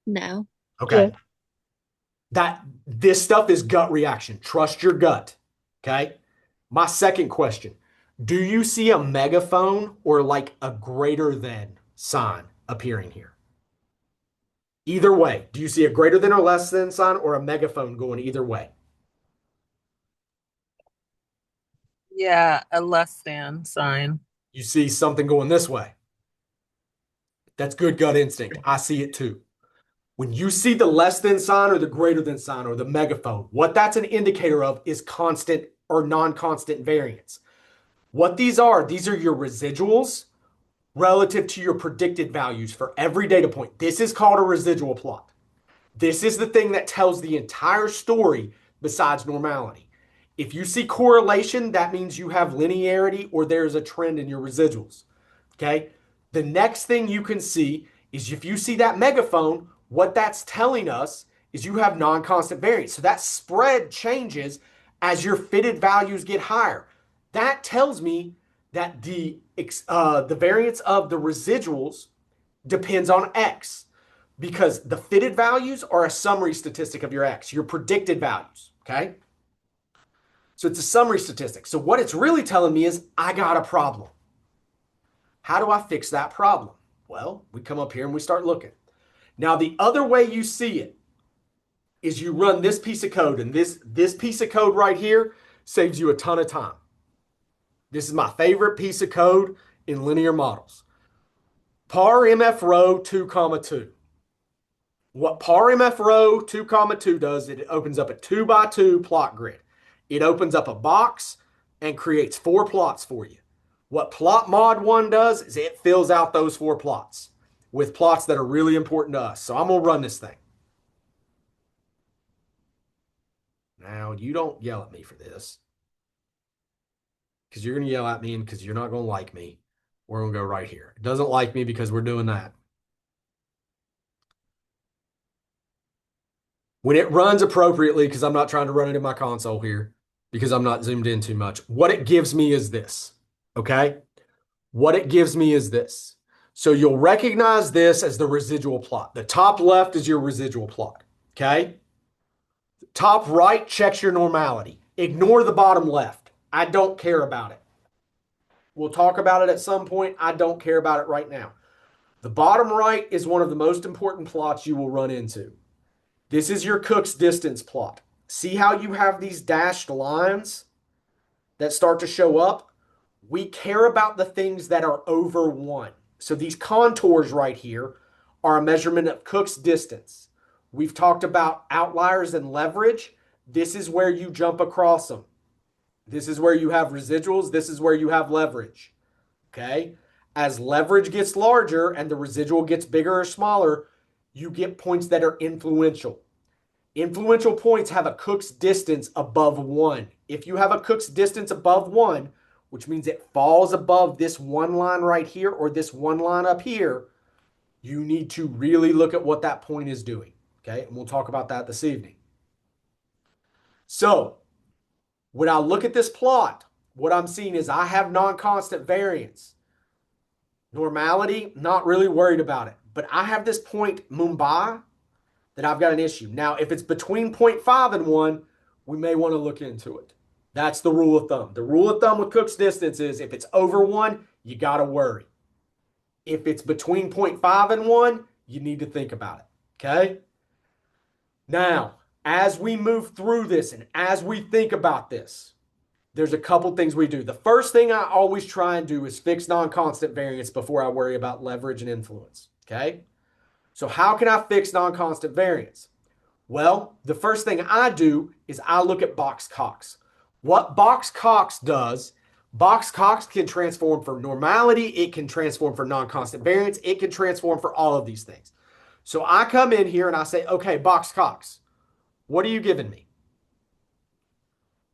No. Okay. This stuff is gut reaction. Trust your gut. Okay. My second question, do you see a megaphone or like a greater than sign appearing here? Either way, do you see a greater than or less than sign or a megaphone going either way? Yeah, a less than sign. You see something going this way. That's good gut instinct. I see it too. When you see the less than sign or the greater than sign or the megaphone, what that's an indicator of is constant or non-constant variance. What these are your residuals relative to your predicted values for every data point. This is called a residual plot. This is the thing that tells the entire story besides normality. If you see correlation, that means you have linearity or there's a trend in your residuals. Okay. The next thing you can see is if you see that megaphone, what that's telling us is you have non-constant variance. So that spread changes as your fitted values get higher. That tells me that the variance of the residuals depends on X because the fitted values are a summary statistic of your X, your predicted values. Okay. So it's a summary statistic. So what it's really telling me is I got a problem. How do I fix that problem? Well, we come up here and we start looking. Now, the other way you see it is you run this piece of code, and this piece of code right here saves you a ton of time. This is my favorite piece of code in linear models. Par MF row 2, 2. What par MF row 2, 2 does, it opens up a 2 by 2 plot grid. It opens up a box and creates 4 plots for you. What plot mod 1 does is it fills out those 4 plots with plots that are really important to us. So I'm going to run this thing. Now, you don't yell at me for this because you're going to yell at me and because you're not going to like me. We're going to go right here. It doesn't like me because we're doing that. When it runs appropriately, because I'm not trying to run it in my console here because I'm not zoomed in too much, what it gives me is this, okay? What it gives me is this. So you'll recognize this as the residual plot. The top left is your residual plot, okay? The top right checks your normality. Ignore the bottom left. I don't care about it. We'll talk about it at some point. I don't care about it right now. The bottom right is one of the most important plots you will run into. This is your Cook's distance plot. See how you have these dashed lines that start to show up? We care about the things that are over 1. So these contours right here are a measurement of Cook's distance. We've talked about outliers and leverage. This is where you jump across them. This is where you have residuals. This is where you have leverage. Okay? As leverage gets larger and the residual gets bigger or smaller, you get points that are influential. Influential points have a Cook's distance above 1. If you have a Cook's distance above 1, which means it falls above this one line right here or this one line up here, you need to really look at what that point is doing. Okay, and we'll talk about that this evening. So when I look at this plot, what I'm seeing is I have non-constant variance. Normality, not really worried about it. But I have this point Mumbai that I've got an issue. Now, if it's between 0.5 and 1, we may want to look into it. That's the rule of thumb. The rule of thumb with Cook's distance is if it's over 1, you got to worry. If it's between 0.5 and 1, you need to think about it. Okay? Now, as we move through this and as we think about this, there's a couple things we do. The first thing I always try and do is fix non-constant variance before I worry about leverage and influence. Okay? So how can I fix non-constant variance? Well, the first thing I do is I look at box Cox. What box Cox does, box Cox can transform for normality, it can transform for non-constant variance, it can transform for all of these things. So I come in here and I say, okay, box Cox, what are you giving me?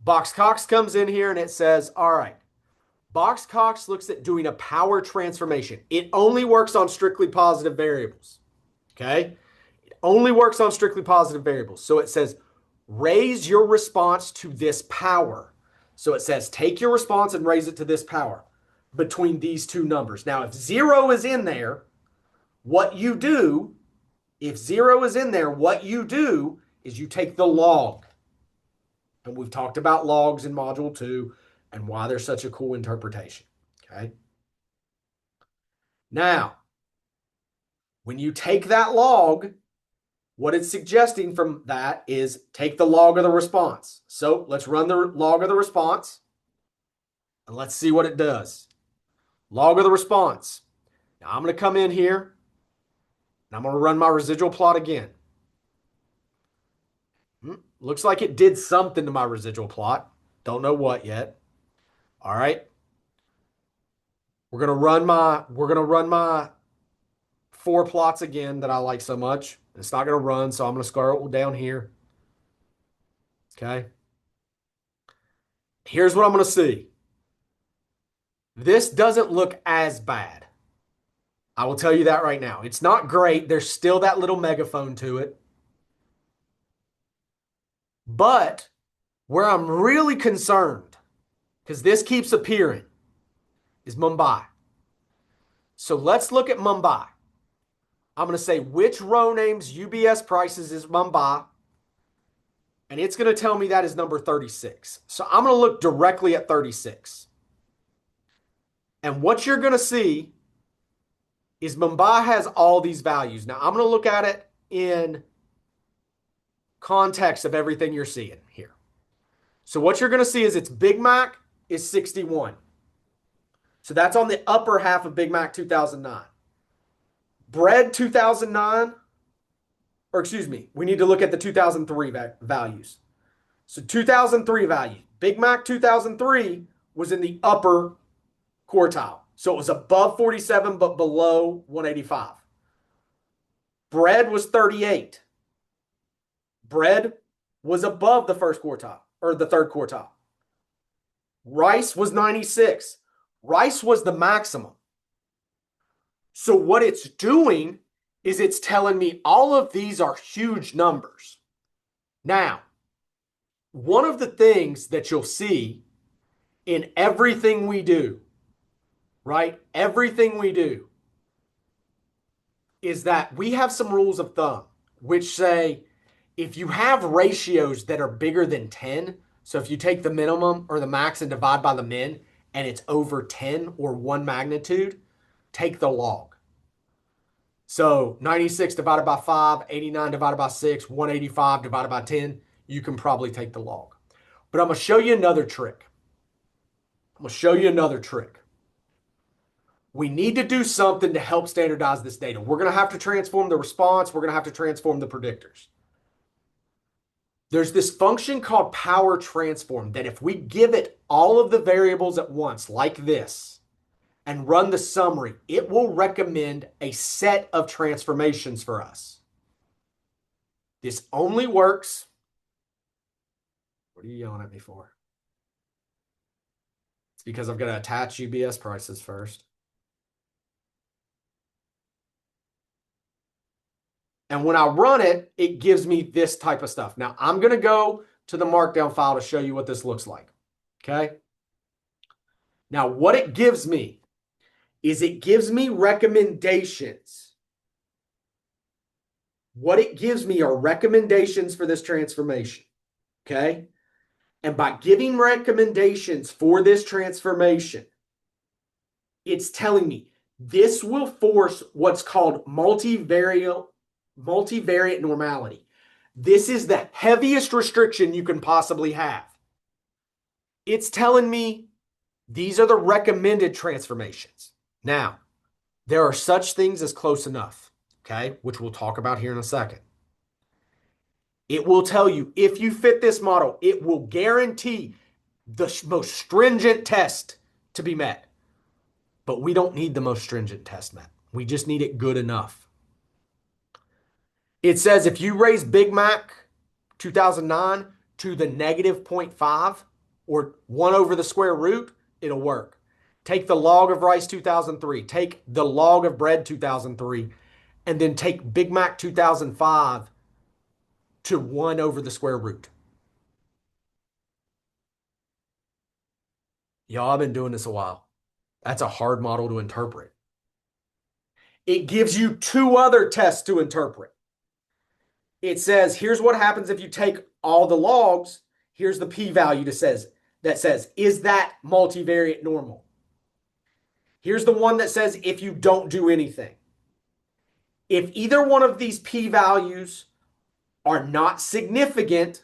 Box Cox comes in here and it says, all right, box Cox looks at doing a power transformation. It only works on strictly positive variables. Okay? It only works on strictly positive variables. So it says, raise your response to this power. So it says, take your response and raise it to this power between these two numbers. Now, if 0 is in there, what you do, if 0 is in there, what you do is you take the log. And we've talked about logs in Module 2 and why they're such a cool interpretation. Okay? Now, when you take that log, what it's suggesting from that is take the log of the response. So let's run the log of the response and let's see what it does. Log of the response. Now I'm going to come in here and I'm going to run my residual plot again. Looks like it did something to my residual plot. Don't know what yet. All right. We're gonna run my 4 plots again that I like so much. It's not gonna run, so I'm gonna scroll down here. Okay. Here's what I'm gonna see. This doesn't look as bad. I will tell you that right now. It's not great. There's still that little megaphone to it. But where I'm really concerned, because this keeps appearing, is Mumbai. So let's look at Mumbai. I'm going to say which row names UBS prices is Mumbai, and it's going to tell me that is number 36. So I'm going to look directly at 36. And what you're going to see is Mumbai has all these values. Now I'm going to look at it in context of everything you're seeing here. So what you're going to see is its Big Mac is 61. So that's on the upper half of Big Mac 2009. Bread 2009, or excuse me, we need to look at the 2003 values. So 2003 value, Big Mac 2003 was in the upper quartile. So it was above 47, but below 185. Bread was 38. Bread was above the first quartile or the third quartile. Rice was 96. Rice was the maximum. So what it's doing is it's telling me all of these are huge numbers. Now, one of the things that you'll see in everything we do, right? Everything we do is that we have some rules of thumb, which say if you have ratios that are bigger than 10, so if you take the minimum or the max and divide by the min, and it's over 10 or one magnitude, take the log. So 96 divided by 5, 89 divided by 6, 185 divided by 10, you can probably take the log. But I'm going to show you another trick. We need to do something to help standardize this data. We're going to have to transform the response. We're going to have to transform the predictors. There's this function called power transform that if we give it all of the variables at once, like this, and run the summary, it will recommend a set of transformations for us. This only works. What are you yelling at me for? It's because I've got to attach UBS prices first. And when I run it, it gives me this type of stuff. Now, I'm going to go to the markdown file to show you what this looks like. Okay. Now, what it gives me is it gives me recommendations. What it gives me are recommendations for this transformation. Okay. And by giving recommendations for this transformation, it's telling me this will force what's called multivariate normality. This is the heaviest restriction you can possibly have. It's telling me these are the recommended transformations. Now, there are such things as close enough, okay, which we'll talk about here in a second. It will tell you if you fit this model, it will guarantee the most stringent test to be met. But we don't need the most stringent test met. We just need it good enough. It says if you raise Big Mac 2009 to the negative 0.5 or 1 over the square root, it'll work. Take the log of rice 2003, take the log of bread 2003, and then take Big Mac 2005 to 1 over the square root. Y'all, I've been doing this a while. That's a hard model to interpret. It gives you 2 other tests to interpret. It says, here's what happens if you take all the logs. Here's the p-value that says, is that multivariate normal? Here's the one that says, if you don't do anything. If either one of these p-values are not significant,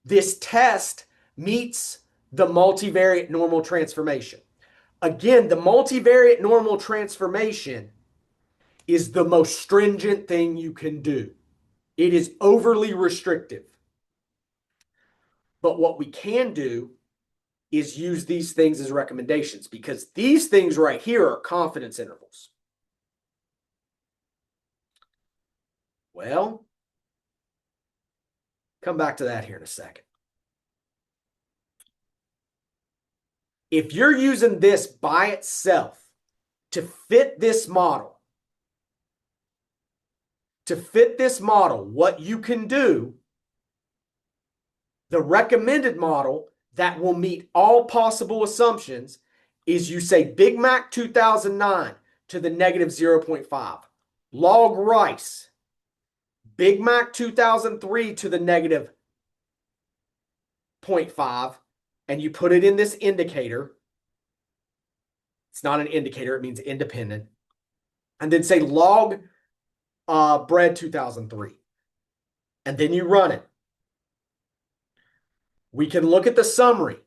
this test meets the multivariate normal transformation. Again, the multivariate normal transformation is the most stringent thing you can do. It is overly restrictive. But what we can do is use these things as recommendations, because these things right here are confidence intervals. Well, come back to that here in a second. If you're using this by itself to fit this model, what you can do, the recommended model that will meet all possible assumptions, is you say Big Mac 2009 to the negative 0.5. Log rice, Big Mac 2003 to the negative 0.5, and you put it in this indicator. It's not an indicator, it means independent. And then say log bread 2003. And then you run it. We can look at the summary.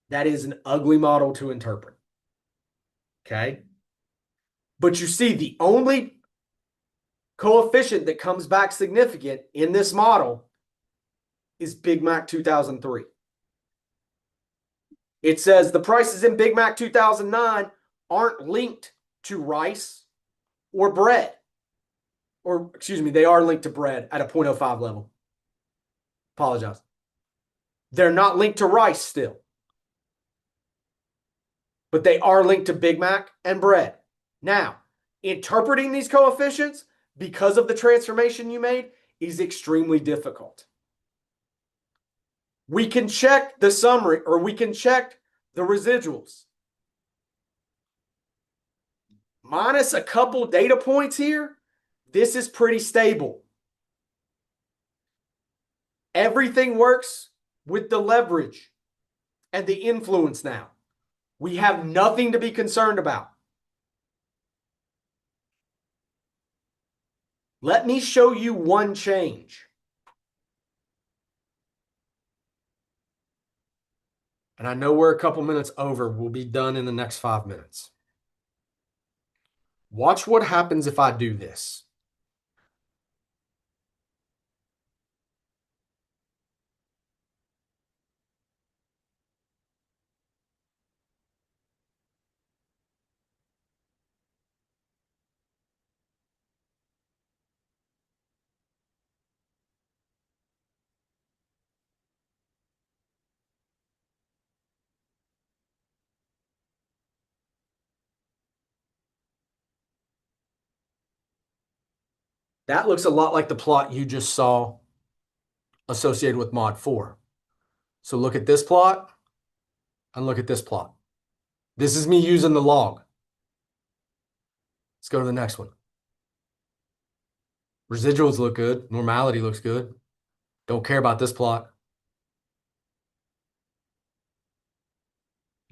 That is an ugly model to interpret. Okay? But you see, the only coefficient that comes back significant in this model is Big Mac 2003. It says the prices in Big Mac 2009 aren't linked to rice or bread. Or, excuse me, they are linked to bread at a 0.05 level. Apologize. They're not linked to rice still. But they are linked to Big Mac and bread. Now, interpreting these coefficients because of the transformation you made is extremely difficult. We can check the summary, or we can check the residuals. Minus a couple data points here, this is pretty stable. Everything works with the leverage and the influence now. We have nothing to be concerned about. Let me show you one change. And I know we're a couple minutes over. We'll be done in the next 5 minutes. Watch what happens if I do this. That looks a lot like the plot you just saw associated with mod 4. So look at this plot and look at this plot. This is me using the log. Let's go to the next one. Residuals look good. Normality looks good. Don't care about this plot.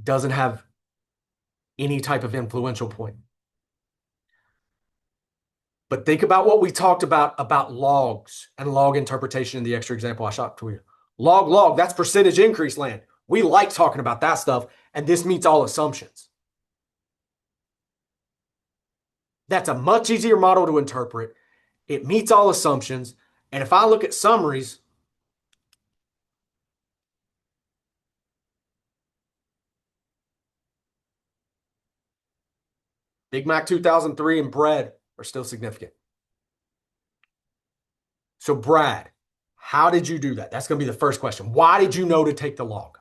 Doesn't have any type of influential point. But think about what we talked about logs and log interpretation in the extra example I shot to you. Log, that's percentage increase land. We like talking about that stuff, and this meets all assumptions. That's a much easier model to interpret. It meets all assumptions. And if I look at summaries, Big Mac 2003 and bread are still significant. So Brad, how did you do that? That's going to be the first question. Why did you know to take the log?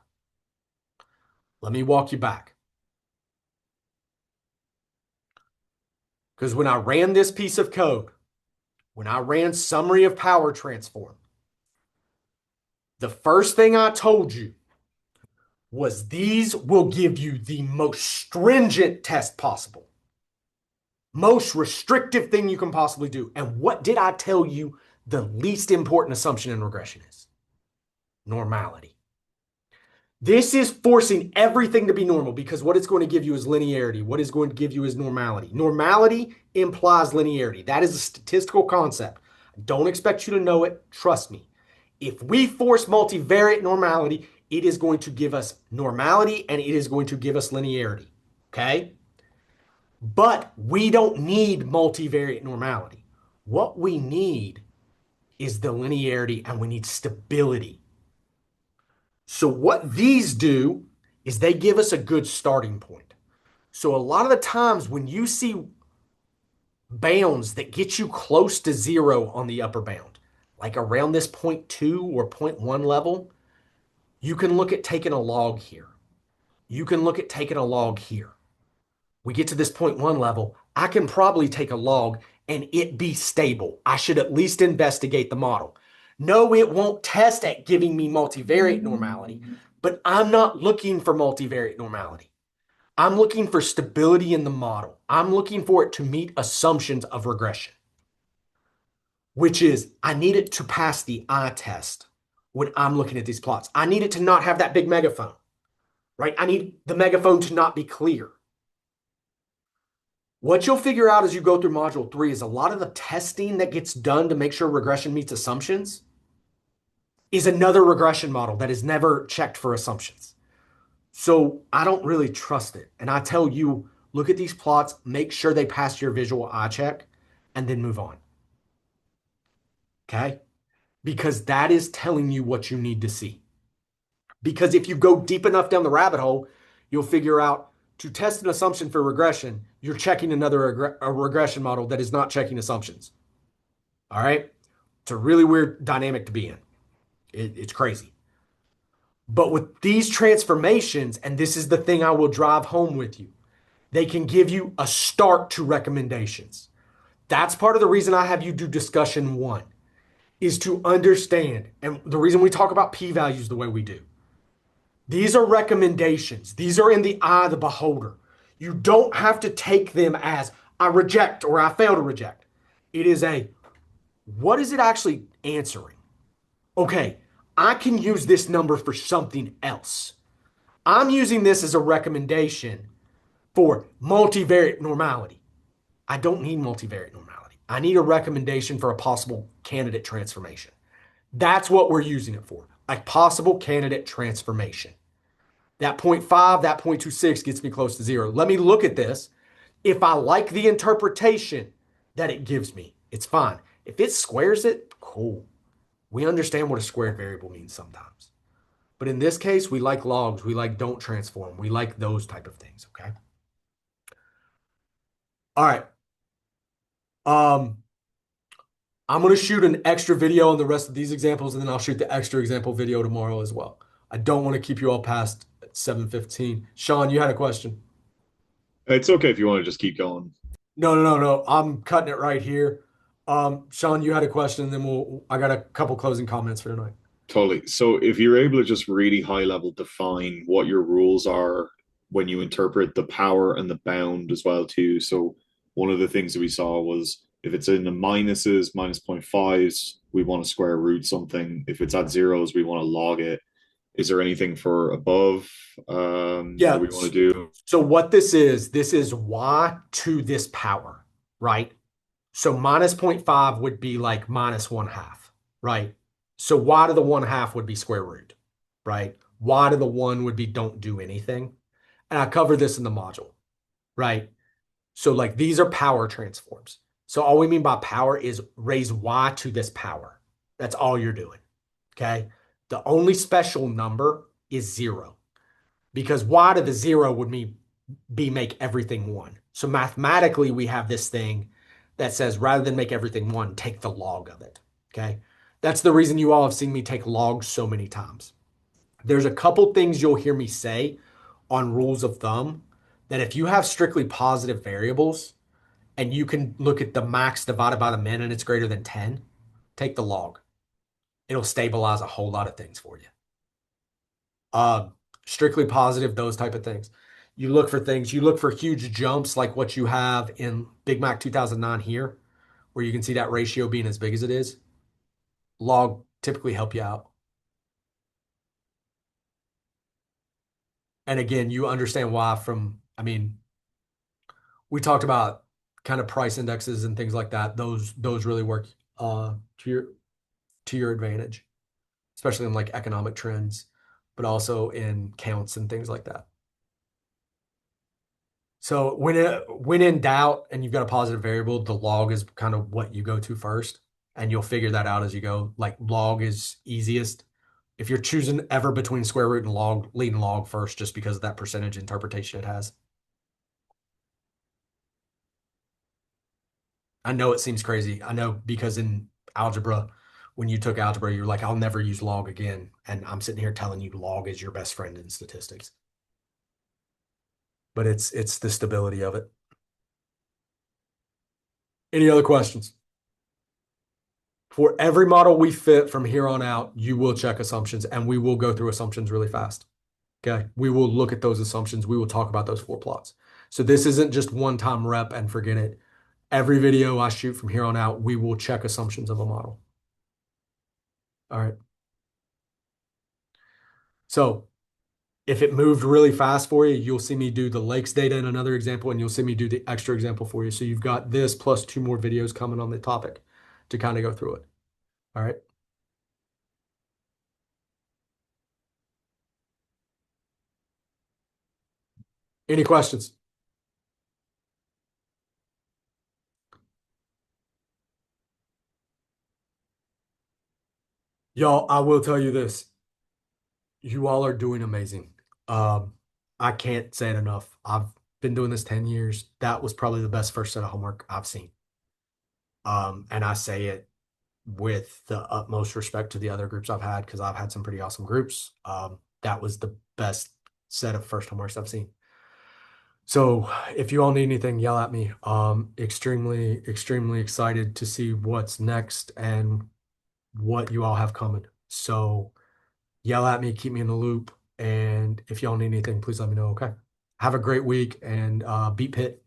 Let me walk you back. Because when I ran this piece of code, when I ran summary of power transform, the first thing I told you was these will give you the most stringent test possible. Most restrictive thing you can possibly do. And what did I tell you the least important assumption in regression is? Normality. This is forcing everything to be normal, because what it's going to give you is linearity. What it's going to give you is normality. Normality implies linearity. That is a statistical concept. Don't expect you to know it. Trust me. If we force multivariate normality, it is going to give us normality and it is going to give us linearity. Okay? But we don't need multivariate normality. What we need is the linearity, and we need stability. So what these do is they give us a good starting point. So a lot of the times when you see bounds that get you close to zero on the upper bound, like around this 0.2 or 0.1 level, you can look at taking a log here. You can look at taking a log here. We get to this 0.1 level, I can probably take a log and it be stable. I should at least investigate the model. No, it won't test at giving me multivariate normality, but I'm not looking for multivariate normality. I'm looking for stability in the model. I'm looking for it to meet assumptions of regression, which is I need it to pass the eye test when I'm looking at these plots. I need it to not have that big megaphone, right? I need the megaphone to not be clear. What you'll figure out as you go through module 3 is a lot of the testing that gets done to make sure regression meets assumptions is another regression model that is never checked for assumptions. So I don't really trust it. And I tell you, look at these plots, make sure they pass your visual eye check, and then move on. Okay? Because that is telling you what you need to see. Because if you go deep enough down the rabbit hole, you'll figure out to test an assumption for regression, you're checking another regression model that is not checking assumptions. All right? It's a really weird dynamic to be in. It's crazy. But with these transformations, and this is the thing I will drive home with you, they can give you a start to recommendations. That's part of the reason I have you do discussion 1, is to understand, and the reason we talk about p-values the way we do. These are recommendations. These are in the eye of the beholder. You don't have to take them as I reject or I fail to reject. It is what is it actually answering? Okay, I can use this number for something else. I'm using this as a recommendation for multivariate normality. I don't need multivariate normality. I need a recommendation for a possible candidate transformation. That's what we're using it for, a possible candidate transformation. That 0.5, that 0.26 gets me close to zero. Let me look at this. If I like the interpretation that it gives me, it's fine. If it squares it, cool. We understand what a squared variable means sometimes. But in this case, we like logs. We like don't transform. We like those type of things, okay? All right. I'm going to shoot an extra video on the rest of these examples, and then I'll shoot the extra example video tomorrow as well. I don't want to keep you all past 7:15. Sean, you had a question. It's okay if you want to just keep going. No. I'm cutting it right here. Sean, you had a question, and then I got a couple closing comments for tonight. Totally. So if you're able to just really high level define what your rules are when you interpret the power and the bound as well too. So one of the things that we saw was if it's in the minuses, minus 0.5s, we want to square root something. If it's at zeros, we want to log it. Is there anything for above that we want to do? So what this is y to this power, right? So minus 0.5 would be like minus 1/2, right? So y to the 1/2 would be square root, right? Y to the 1 would be don't do anything. And I cover this in the module, right? So like these are power transforms. So all we mean by power is raise y to this power. That's all you're doing, okay? The only special number is 0 because y to the 0 would be make everything 1. So mathematically, we have this thing that says rather than make everything 1, take the log of it, okay? That's the reason you all have seen me take logs so many times. There's a couple things you'll hear me say on rules of thumb that if you have strictly positive variables and you can look at the max divided by the min and it's greater than 10, take the log. It'll stabilize a whole lot of things for you. Strictly positive, those type of things. You look for things, you look for huge jumps like what you have in Big Mac 2009 here, where you can see that ratio being as big as it is. Log typically help you out. And again, you understand why we talked about kind of price indexes and things like that. Those really work to your advantage, especially in like economic trends, but also in counts and things like that. So when in doubt and you've got a positive variable, the log is kind of what you go to first, and you'll figure that out as you go. Like log is easiest, if you're choosing ever between square root and log, lead and log first, just because of that percentage interpretation it has. I know it seems crazy. I know, because in algebra, when you took algebra, you're like, I'll never use log again. And I'm sitting here telling you log is your best friend in statistics. But it's the stability of it. Any other questions? For every model we fit from here on out, you will check assumptions, and we will go through assumptions really fast. Okay. We will look at those assumptions. We will talk about those 4 plots. So this isn't just one-time rep and forget it. Every video I shoot from here on out, we will check assumptions of a model. All right. So if it moved really fast for you, you'll see me do the lakes data in another example, and you'll see me do the extra example for you. So you've got this plus 2 more videos coming on the topic to kind of go through it. All right. Any questions? Y'all, I will tell you this. You all are doing amazing. Um, I can't say it enough. I've been doing this 10 years. That was probably the best first set of homework I've seen. And I say it with the utmost respect to the other groups I've had, because I've had some pretty awesome groups. That was the best set of first homeworks I've seen. So if you all need anything, yell at me. Extremely, extremely excited to see what's next and what you all have coming. So yell at me, keep me in the loop. And if y'all need anything, please let me know. Okay. Have a great week, and beat Pitt.